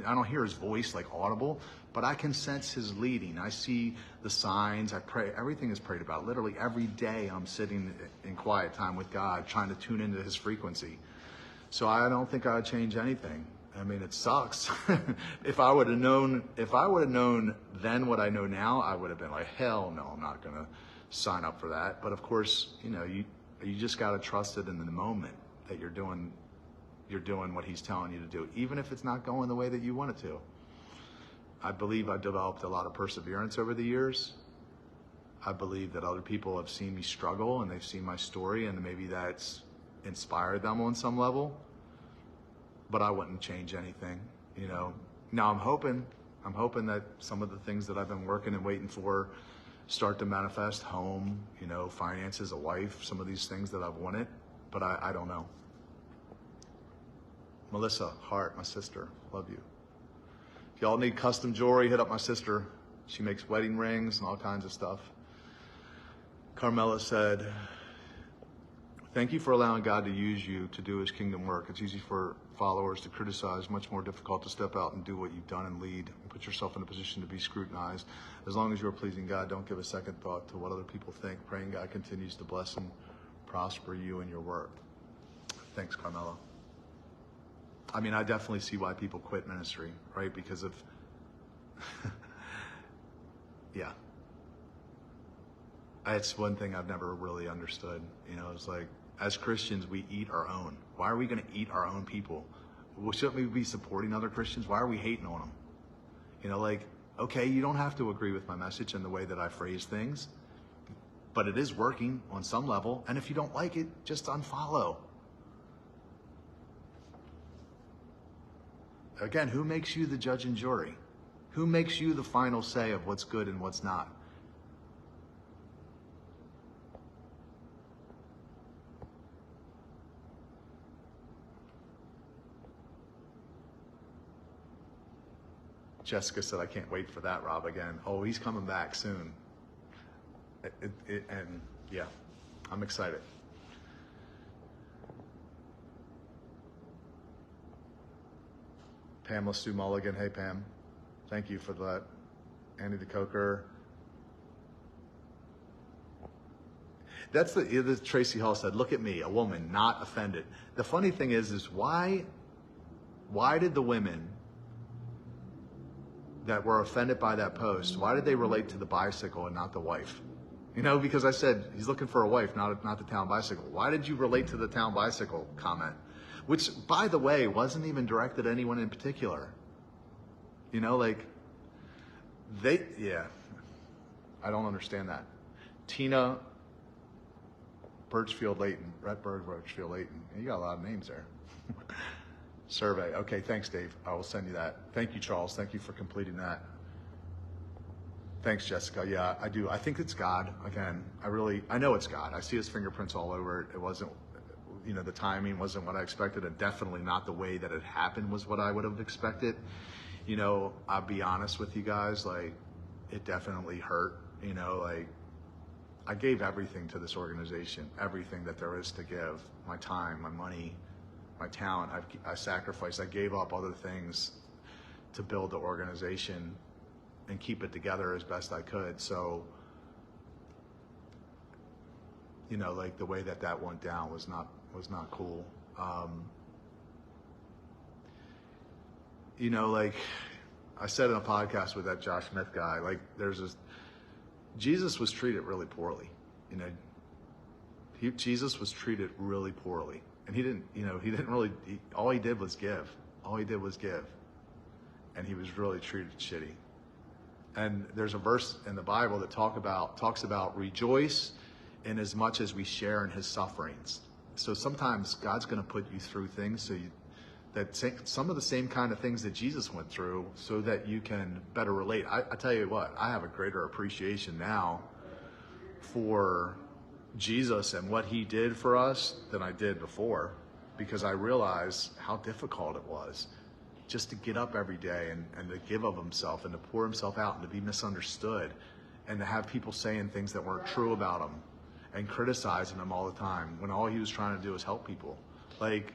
Speaker 1: I don't hear his voice like audible, but I can sense his leading. I see the signs. I pray. Everything is prayed about. Literally every day I'm sitting in quiet time with God, trying to tune into his frequency. So I don't think I would change anything. I mean, it sucks. If I would have known then what I know now, I would have been like, hell no, I'm not going to sign up for that. But of course, you know, you just got to trust it in the moment that you're doing what he's telling you to do, even if it's not going the way that you want it to. I believe I've developed a lot of perseverance over the years. I believe that other people have seen me struggle and they've seen my story and maybe that's inspired them on some level, but I wouldn't change anything, you know. Now I'm hoping that some of the things that I've been working and waiting for start to manifest, home, you know, finances, a wife, some of these things that I've wanted, but I don't know. Melissa Hart, my sister, love you. If y'all need custom jewelry, hit up my sister. She makes wedding rings and all kinds of stuff. Carmela said, thank you for allowing God to use you to do his kingdom work. It's easy for followers to criticize, much more difficult to step out and do what you've done and lead and put yourself in a position to be scrutinized. As long as you're pleasing God, don't give a second thought to what other people think. Praying God continues to bless and prosper you and your work. Thanks, Carmela. I mean, I definitely see why people quit ministry, right? Because of, yeah. It's one thing I've never really understood. You know, it's like, as Christians, we eat our own. Why are we going to eat our own people? Well, shouldn't we be supporting other Christians? Why are we hating on them? You know, like, okay, you don't have to agree with my message and the way that I phrase things, but it is working on some level. And if you don't like it, just unfollow. Again, who makes you the judge and jury? Who makes you the final say of what's good and what's not? Jessica said, I can't wait for that, Rob, again. Oh, he's coming back soon. And yeah, I'm excited. Pamela Sue Mulligan. Hey, Pam. Thank you for that. Andy the Coker. That's the Tracy Hall said, look at me, a woman, not offended. The funny thing is why did the women that were offended by that post, why did they relate to the bicycle and not the wife? You know, because I said, he's looking for a wife, not the town bicycle. Why did you relate to the town bicycle comment? Which, by the way, wasn't even directed at anyone in particular. You know, like, I don't understand that. Tina Birchfield Layton, Brett Birchfield Layton. You got a lot of names there. Survey. Okay, thanks, Dave. I will send you that. Thank you, Charles. Thank you for completing that. Thanks, Jessica. Yeah, I do. I think it's God. Again, I know it's God. I see his fingerprints all over it. It wasn't, you know, the timing wasn't what I expected, and definitely not the way that it happened was what I would have expected. You know, I'll be honest with you guys, like, it definitely hurt. You know, like, I gave everything to this organization, everything that there is to give, my time, my money, my talent. I sacrificed, I gave up other things to build the organization and keep it together as best I could. So, you know, like, the way that went down was not cool. You know, like I said in a podcast with that Josh Smith guy, like, Jesus was treated really poorly. You know, Jesus was treated really poorly, and he didn't really. All he did was give. And he was really treated shitty. And there's a verse in the Bible that talks about rejoice in as much as we share in his sufferings. So sometimes God's going to put you through things some of the same kind of things that Jesus went through, so that you can better relate. I tell you what, I have a greater appreciation now for Jesus and what he did for us than I did before, because I realize how difficult it was just to get up every day and to give of himself and to pour himself out and to be misunderstood and to have people saying things that weren't true about him and criticizing him all the time when all he was trying to do was help people. Like,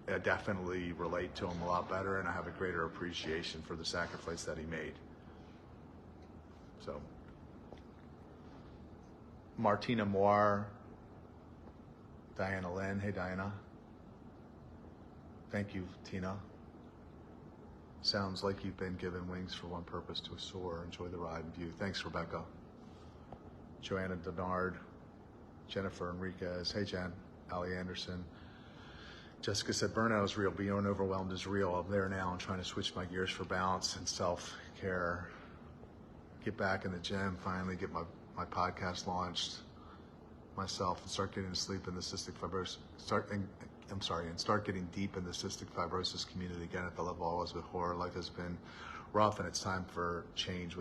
Speaker 1: I definitely relate to him a lot better, and I have a greater appreciation for the sacrifice that he made. So, Martina Moore, Diana Lynn. Hey, Diana. Thank you, Tina. Sounds like you've been given wings for one purpose, to soar. Enjoy the ride and view. Thanks, Rebecca. Joanna Denard, Jennifer Enriquez. Hey, Jen. Allie Anderson. Jessica said, burnout is real. Being overwhelmed is real. I'm there now. I'm trying to switch my gears for balance and self-care. Get back in the gym, finally get my podcast launched myself, and start getting to sleep in the cystic fibrosis. Start getting deep in the cystic fibrosis community again at the level I was before. Life has been rough, and it's time for change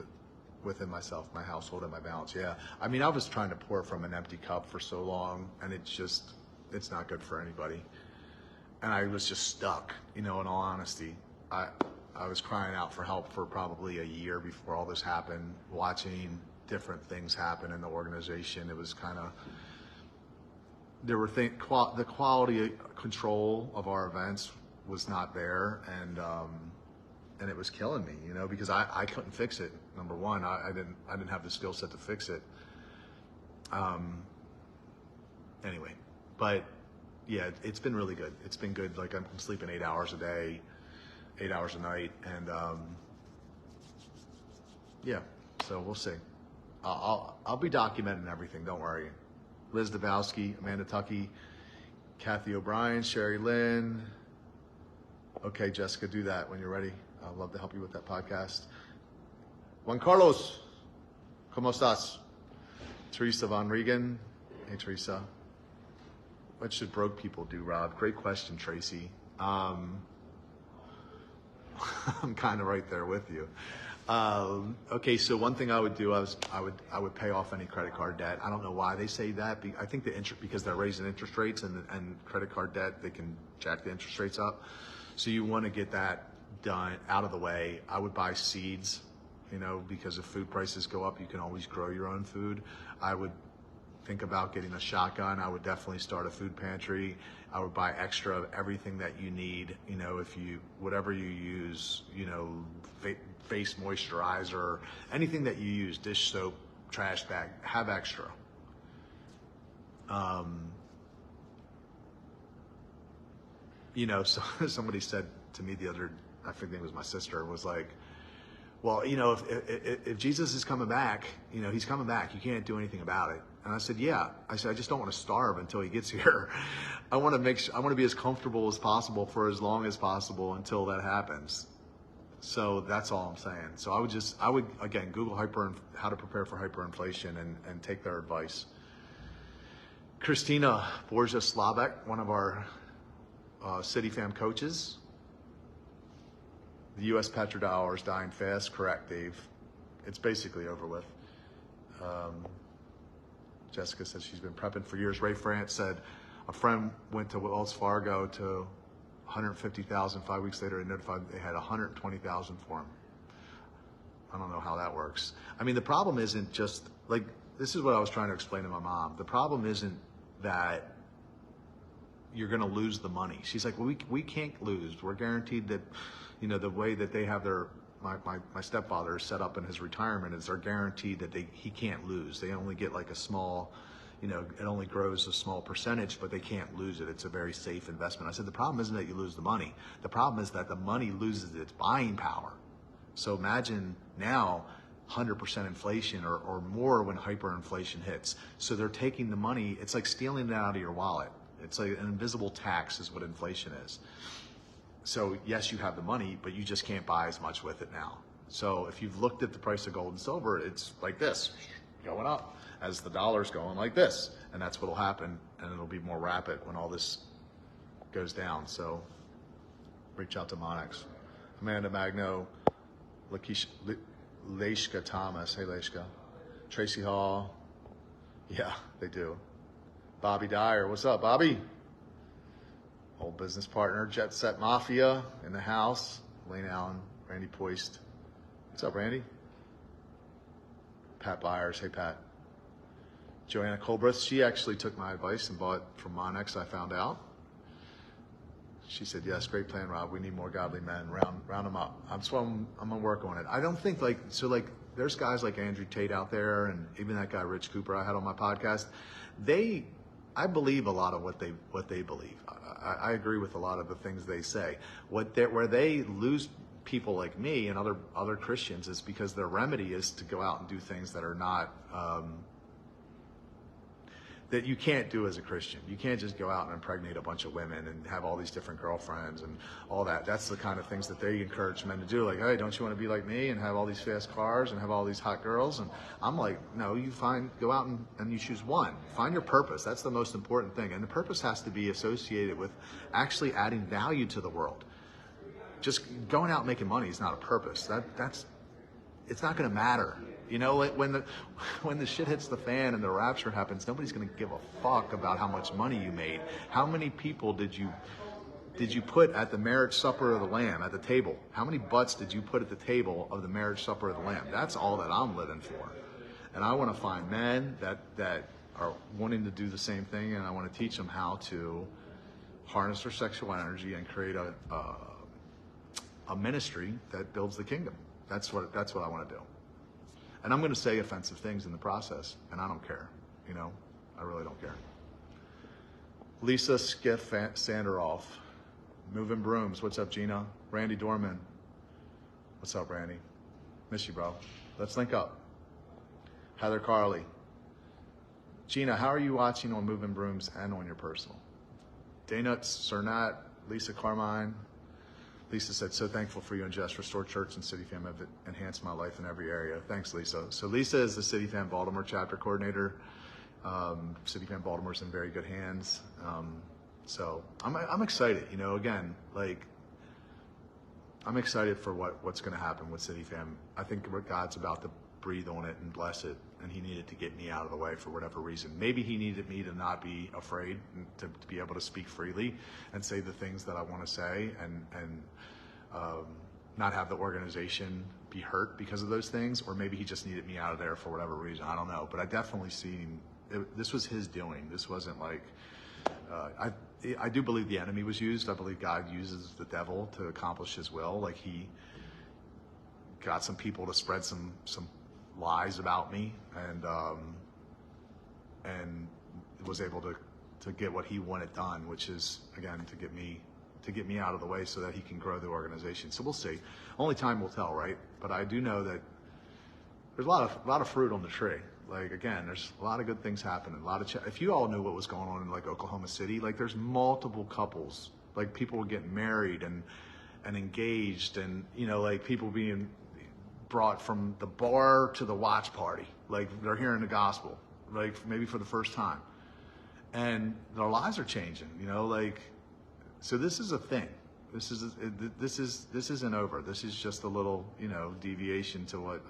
Speaker 1: within myself, my household, and my balance. Yeah, I mean, I was trying to pour from an empty cup for so long, and it's not good for anybody. And I was just stuck, you know, in all honesty. I was crying out for help for probably a year before all this happened, watching different things happen in the organization. It was kind of, the quality control of our events was not there, and it was killing me, you know, because I couldn't fix it. Number one, I didn't have the skill set to fix it. Anyway, but yeah, it's been really good. It's been good. Like, I'm sleeping 8 hours a day, 8 hours a night, and yeah. So we'll see. I'll be documenting everything. Don't worry. Liz Dabowski, Amanda Tuckey, Kathy O'Brien, Sherry Lynn. Okay, Jessica, do that when you're ready. I'd love to help you with that podcast. Juan Carlos, ¿cómo estás? Teresa Von Regan. Hey, Teresa. What should broke people do, Rob? Great question, Tracy. I'm kind of right there with you. Okay, so one thing I would do, I would pay off any credit card debt. I don't know why they say that. I think because they're raising interest rates, and credit card debt, they can jack the interest rates up. So you want to get that done, out of the way. I would buy seeds, you know, because if food prices go up, you can always grow your own food. I would think about getting a shotgun, I would definitely start a food pantry. I would buy extra of everything that you need. You know, if you, whatever you use, you know, face moisturizer, anything that you use, dish soap, trash bag, have extra. You know, so somebody said to me the other, I think it was my sister, was like, well, you know, if Jesus is coming back, you know, he's coming back. You can't do anything about it. And I said, yeah. I said, I just don't want to starve until he gets here. I want to be as comfortable as possible for as long as possible until that happens. So that's all I'm saying. So I would again, Google how to prepare for hyperinflation and take their advice. Christina Borja-Slavek, one of our City Fam coaches. The U.S. petrodollar is dying fast. Correct, Dave. It's basically over with. Jessica says she's been prepping for years. Ray France said a friend went to Wells Fargo to 150,000. 5 weeks later, they notified they had 120,000 for him. I don't know how that works. I mean, the problem isn't just like, this is what I was trying to explain to my mom. The problem isn't that you're going to lose the money. She's like, well, we can't lose. We're guaranteed that, you know, the way that they have their, my stepfather is set up in his retirement is they're guaranteed that he can't lose. They only get like a small, you know, it only grows a small percentage, but they can't lose it. It's a very safe investment. I said, the problem isn't that you lose the money. The problem is that the money loses its buying power. So imagine now 100% inflation or more when hyperinflation hits. So they're taking the money, it's like stealing it out of your wallet. It's like an invisible tax is what inflation is. So yes, you have the money, but you just can't buy as much with it now. So if you've looked at the price of gold and silver, it's like this, going up as the dollar's going like this. And that's what'll happen, and it'll be more rapid when all this goes down. So reach out to Monex. Amanda Magno, Leishka Thomas, hey Leishka. Tracy Hall, yeah, they do. Bobby Dyer, what's up, Bobby? Old business partner, Jet Set Mafia in the house. Lane Allen, Randy Poist. What's up, Randy? Pat Byers, hey Pat. Joanna Colbreth, she actually took my advice and bought from Monex, I found out. She said, yes, great plan, Rob. We need more godly men. Round them up. I'm gonna work on it. I don't think there's guys like Andrew Tate out there, and even that guy Rich Cooper I had on my podcast. I believe a lot of what they believe. I agree with a lot of the things they say. Where they lose people like me and other Christians is because their remedy is to go out and do things that are not that you can't do as a Christian. You can't just go out and impregnate a bunch of women and have all these different girlfriends and all that. That's the kind of things that they encourage men to do. Like, hey, don't you want to be like me and have all these fast cars and have all these hot girls? And I'm like, no, go out and you choose one. Find your purpose. That's the most important thing. And the purpose has to be associated with actually adding value to the world. Just going out and making money is not a purpose. It's not going to matter. You know, when the shit hits the fan and the rapture happens, nobody's going to give a fuck about how much money you made. How many people did you put at the marriage supper of the Lamb at the table? How many butts did you put at the table of the marriage supper of the Lamb? That's all that I'm living for. And I want to find men that are wanting to do the same thing, and I want to teach them how to harness their sexual energy and create a ministry that builds the kingdom. That's what I want to do. And I'm going to say offensive things in the process, and I don't care. You know, I really don't care. Lisa Skiff Sanderoff, Moving Brooms. What's up, Gina? Randy Dorman. What's up, Randy? Miss you, bro. Let's link up. Heather Carley. Gina, how are you watching on Moving Brooms and on your personal? Daynuts, Cernat, Lisa Carmine. Lisa said, so thankful for you and Jess. Restore Church and City Fam have enhanced my life in every area. Thanks, Lisa. So Lisa is the City Fam Baltimore chapter coordinator. City Fam Baltimore's in very good hands. So I'm excited, you know, again, like I'm excited for what's going to happen with City Fam. I think God's about to breathe on it and bless it, and he needed to get me out of the way for whatever reason. Maybe he needed me to not be afraid, to be able to speak freely and say the things that I want to say, and not have the organization be hurt because of those things, or maybe he just needed me out of there for whatever reason. I don't know, but I definitely see this was his doing. This wasn't like, I do believe the enemy was used. I believe God uses the devil to accomplish his will. Like he got some people to spread some lies about me, and was able to get what he wanted done, which is, again, to get me out of the way so that he can grow the organization. So we'll see. Only time will tell, right? But I do know that there's a lot of fruit on the tree. Like, again, there's a lot of good things happening. If you all knew what was going on in like Oklahoma City, like there's multiple couples, like people were getting married and engaged, and like people being brought from the bar to the watch party. Like they're hearing the gospel, like maybe for the first time, and their lives are changing. Like, so this is a thing. This isn't over. This is just a little deviation to what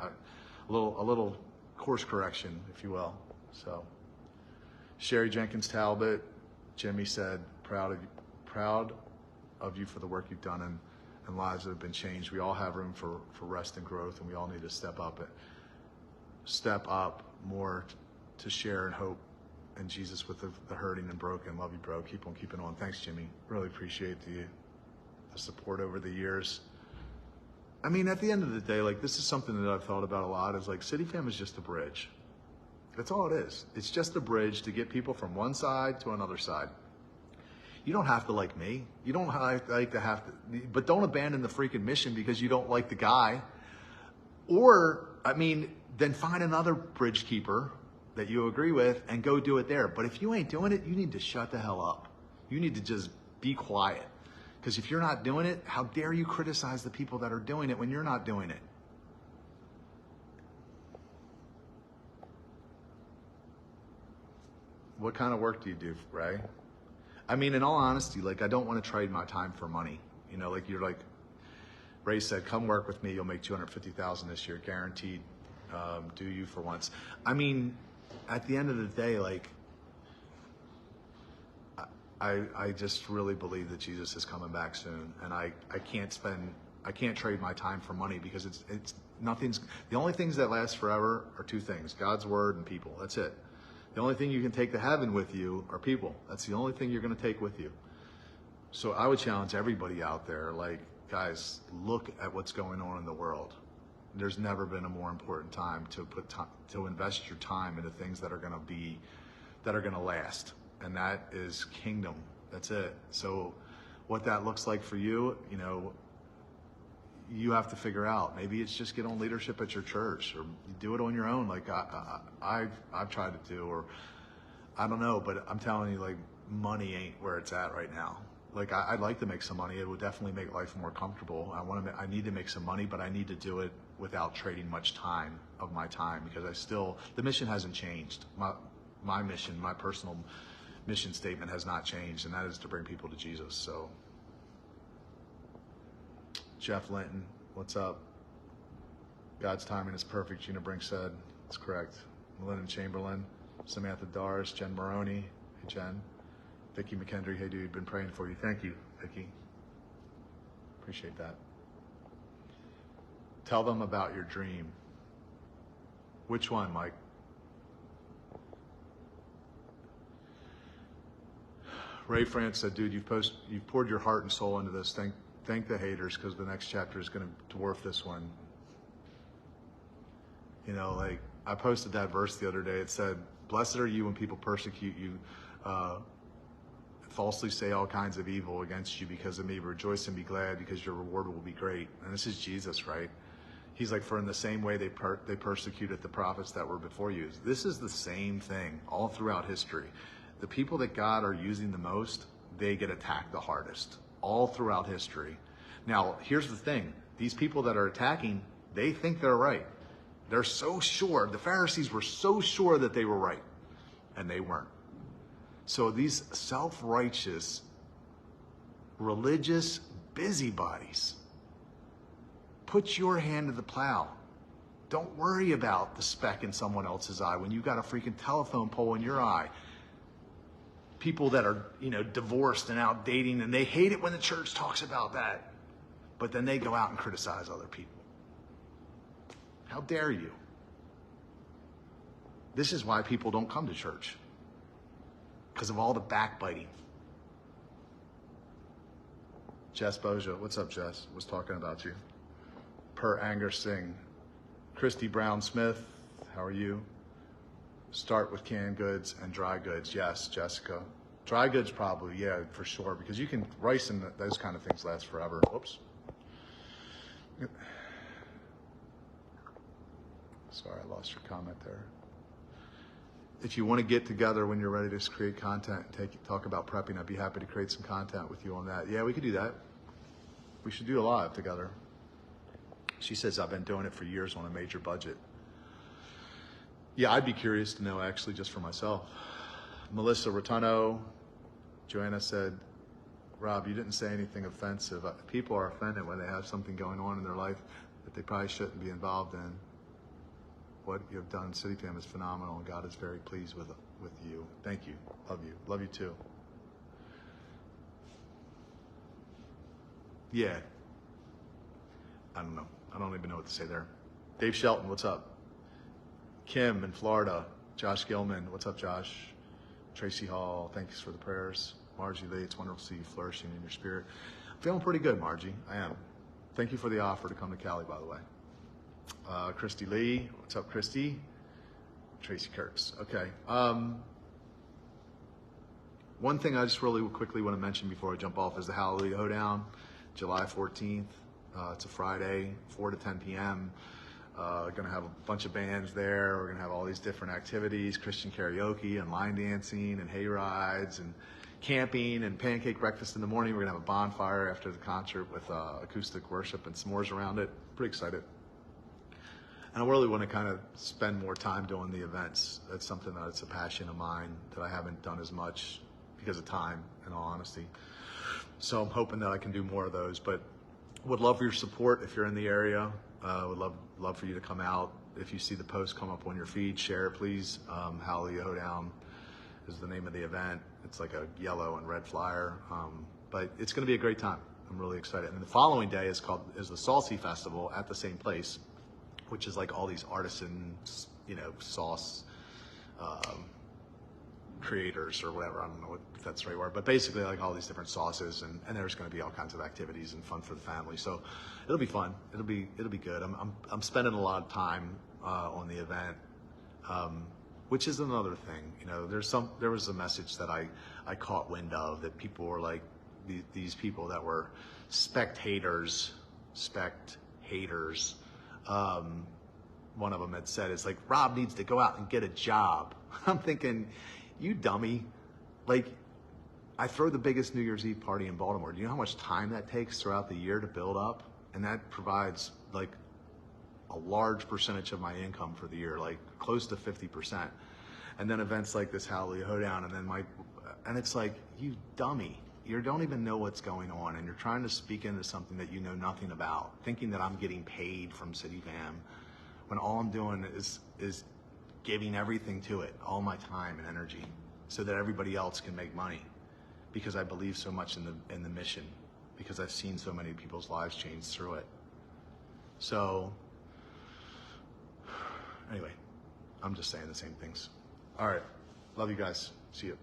Speaker 1: a little course correction, if you will. So, Sherry Jenkins Talbot, Jimmy said, proud of you for the work you've done and lives that have been changed. We all have room for rest and growth, and we all need to step up more to share and hope in Jesus with the hurting and broken. Love you, bro. Keep on keeping on. Thanks, Jimmy. Really appreciate the support over the years. I mean, at the end of the day, like, this is something that I've thought about a lot, is like CityFam is just a bridge. That's all it is. It's just a bridge to get people from one side to another side. You don't have to like me. You don't have to, but don't abandon the freaking mission because you don't like the guy. Or, I mean, then find another bridge keeper that you agree with and go do it there. But if you ain't doing it, you need to shut the hell up. You need to just be quiet. Because if you're not doing it, how dare you criticize the people that are doing it when you're not doing it? What kind of work do you do, Ray? I mean, in all honesty, like, I don't want to trade my time for money. Like you're like, Ray said, come work with me. You'll make $250,000 this year, guaranteed. Do you for once? I mean, at the end of the day, like, I just really believe that Jesus is coming back soon, and I can't trade my time for money, because the only things that last forever are two things: God's word and people. That's it. The only thing you can take to heaven with you are people. That's the only thing you're going to take with you. So I would challenge everybody out there, like, guys, look at what's going on in the world. There's never been a more important time to invest your time into things that are going to last. And that is kingdom. That's it. So what that looks like for you, you have to figure out. Maybe it's just get on leadership at your church, or you do it on your own, like I've tried to do, or I don't know. But I'm telling you, like, money ain't where it's at right now. Like, I'd like to make some money. It would definitely make life more comfortable. I need to make some money, but I need to do it without trading much time of my time, because the mission hasn't changed. My mission, my personal mission statement has not changed, and that is to bring people to Jesus. So, Jeff Linton, what's up? God's timing is perfect, Gina Brink said. That's correct. Melinda Chamberlain, Samantha Dars, Jen Maroney. Hey, Jen. Vicki McKendry, hey, dude, been praying for you. Thank you, Vicki. Appreciate that. Tell them about your dream. Which one, Mike? Ray France said, dude, you've poured your heart and soul into this. Thank the haters, because the next chapter is going to dwarf this one. Like, I posted that verse the other day. It said, blessed are you when people persecute you, falsely say all kinds of evil against you because of me. Rejoice and be glad, because your reward will be great. And this is Jesus, right? He's like, for in the same way they persecuted the prophets that were before you. This is the same thing all throughout history. The people that God are using the most, they get attacked the hardest all throughout history. Now, here's the thing. These people that are attacking, they think they're right. They're so sure. The Pharisees were so sure that they were right, and they weren't. So these self-righteous, religious busybodies, put your hand to the plow. Don't worry about the speck in someone else's eye when you've got a freaking telephone pole in your eye. People that are, divorced and out dating, and they hate it when the church talks about that. But then they go out and criticize other people. How dare you? This is why people don't come to church, because of all the backbiting. Jess Boja, what's up, Jess? Was talking about you. Per Anger Singh. Christy Brown Smith, how are you? Start with canned goods and dry goods. Yes, Jessica. Dry goods probably, yeah, for sure, because you can, rice and those kind of things last forever. Whoops. Sorry, I lost your comment there. If you want to get together when you're ready to create content and talk about prepping, I'd be happy to create some content with you on that. Yeah, we could do that. We should do a live together. She says, I've been doing it for years on a major budget. Yeah, I'd be curious to know, actually, just for myself. Melissa Rotuno, Joanna said, Rob, you didn't say anything offensive. People are offended when they have something going on in their life that they probably shouldn't be involved in. What you have done, City Fam, is phenomenal, and God is very pleased with you. Thank you. Love you. Love you too. Yeah. I don't know. I don't even know what to say there. Dave Shelton, what's up? Kim in Florida. Josh Gilman, what's up, Josh? Tracy Hall, thanks for the prayers. Margie Lee, it's wonderful to see you flourishing in your spirit. I'm feeling pretty good, Margie. I am. Thank you for the offer to come to Cali, by the way. Christy Lee, what's up, Christy? Tracy Kurtz, okay. One thing I just really quickly want to mention before I jump off is the Hallelujah Hoedown, July 14th. It's a Friday, 4 to 10 p.m. Gonna have a bunch of bands there. We're gonna have all these different activities, Christian karaoke and line dancing and hay rides and camping and pancake breakfast in the morning. We're gonna have a bonfire after the concert with acoustic worship and s'mores around it. Pretty excited. And I really want to kind of spend more time doing the events. That's something that's a passion of mine that I haven't done as much because of time, in all honesty. So I'm hoping that I can do more of those, but would love your support if you're in the area. Would love for you to come out. If you see the post come up on your feed, share it, please. Hallelujah Hoedown is the name of the event. It's like a yellow and red flyer, but it's going to be a great time. I'm really excited. And the following day is the Saucy Festival at the same place, which is like all these artisans, sauce creators or whatever. I don't know if that's the right word, but basically like all these different sauces, and there's going to be all kinds of activities and fun for the family. So it'll be fun. It'll be good. I'm spending a lot of time on the event, which is another thing. There was a message that I caught wind of, that people were like, these people that were spectators. One of them had said, it's like, Rob needs to go out and get a job. I'm thinking, you dummy. Like, I throw the biggest New Year's Eve party in Baltimore. Do you know how much time that takes throughout the year to build up? And that provides like a large percentage of my income for the year, like close to 50%. And then events like this Hallelujah Hoedown, and it's like, you dummy. You don't even know what's going on, and you're trying to speak into something that you know nothing about, thinking that I'm getting paid from City Fam, when all I'm doing is giving everything to it, all my time and energy, so that everybody else can make money, because I believe so much in the mission, because I've seen so many people's lives change through it. So anyway, I'm just saying the same things. All right, love you guys. See you.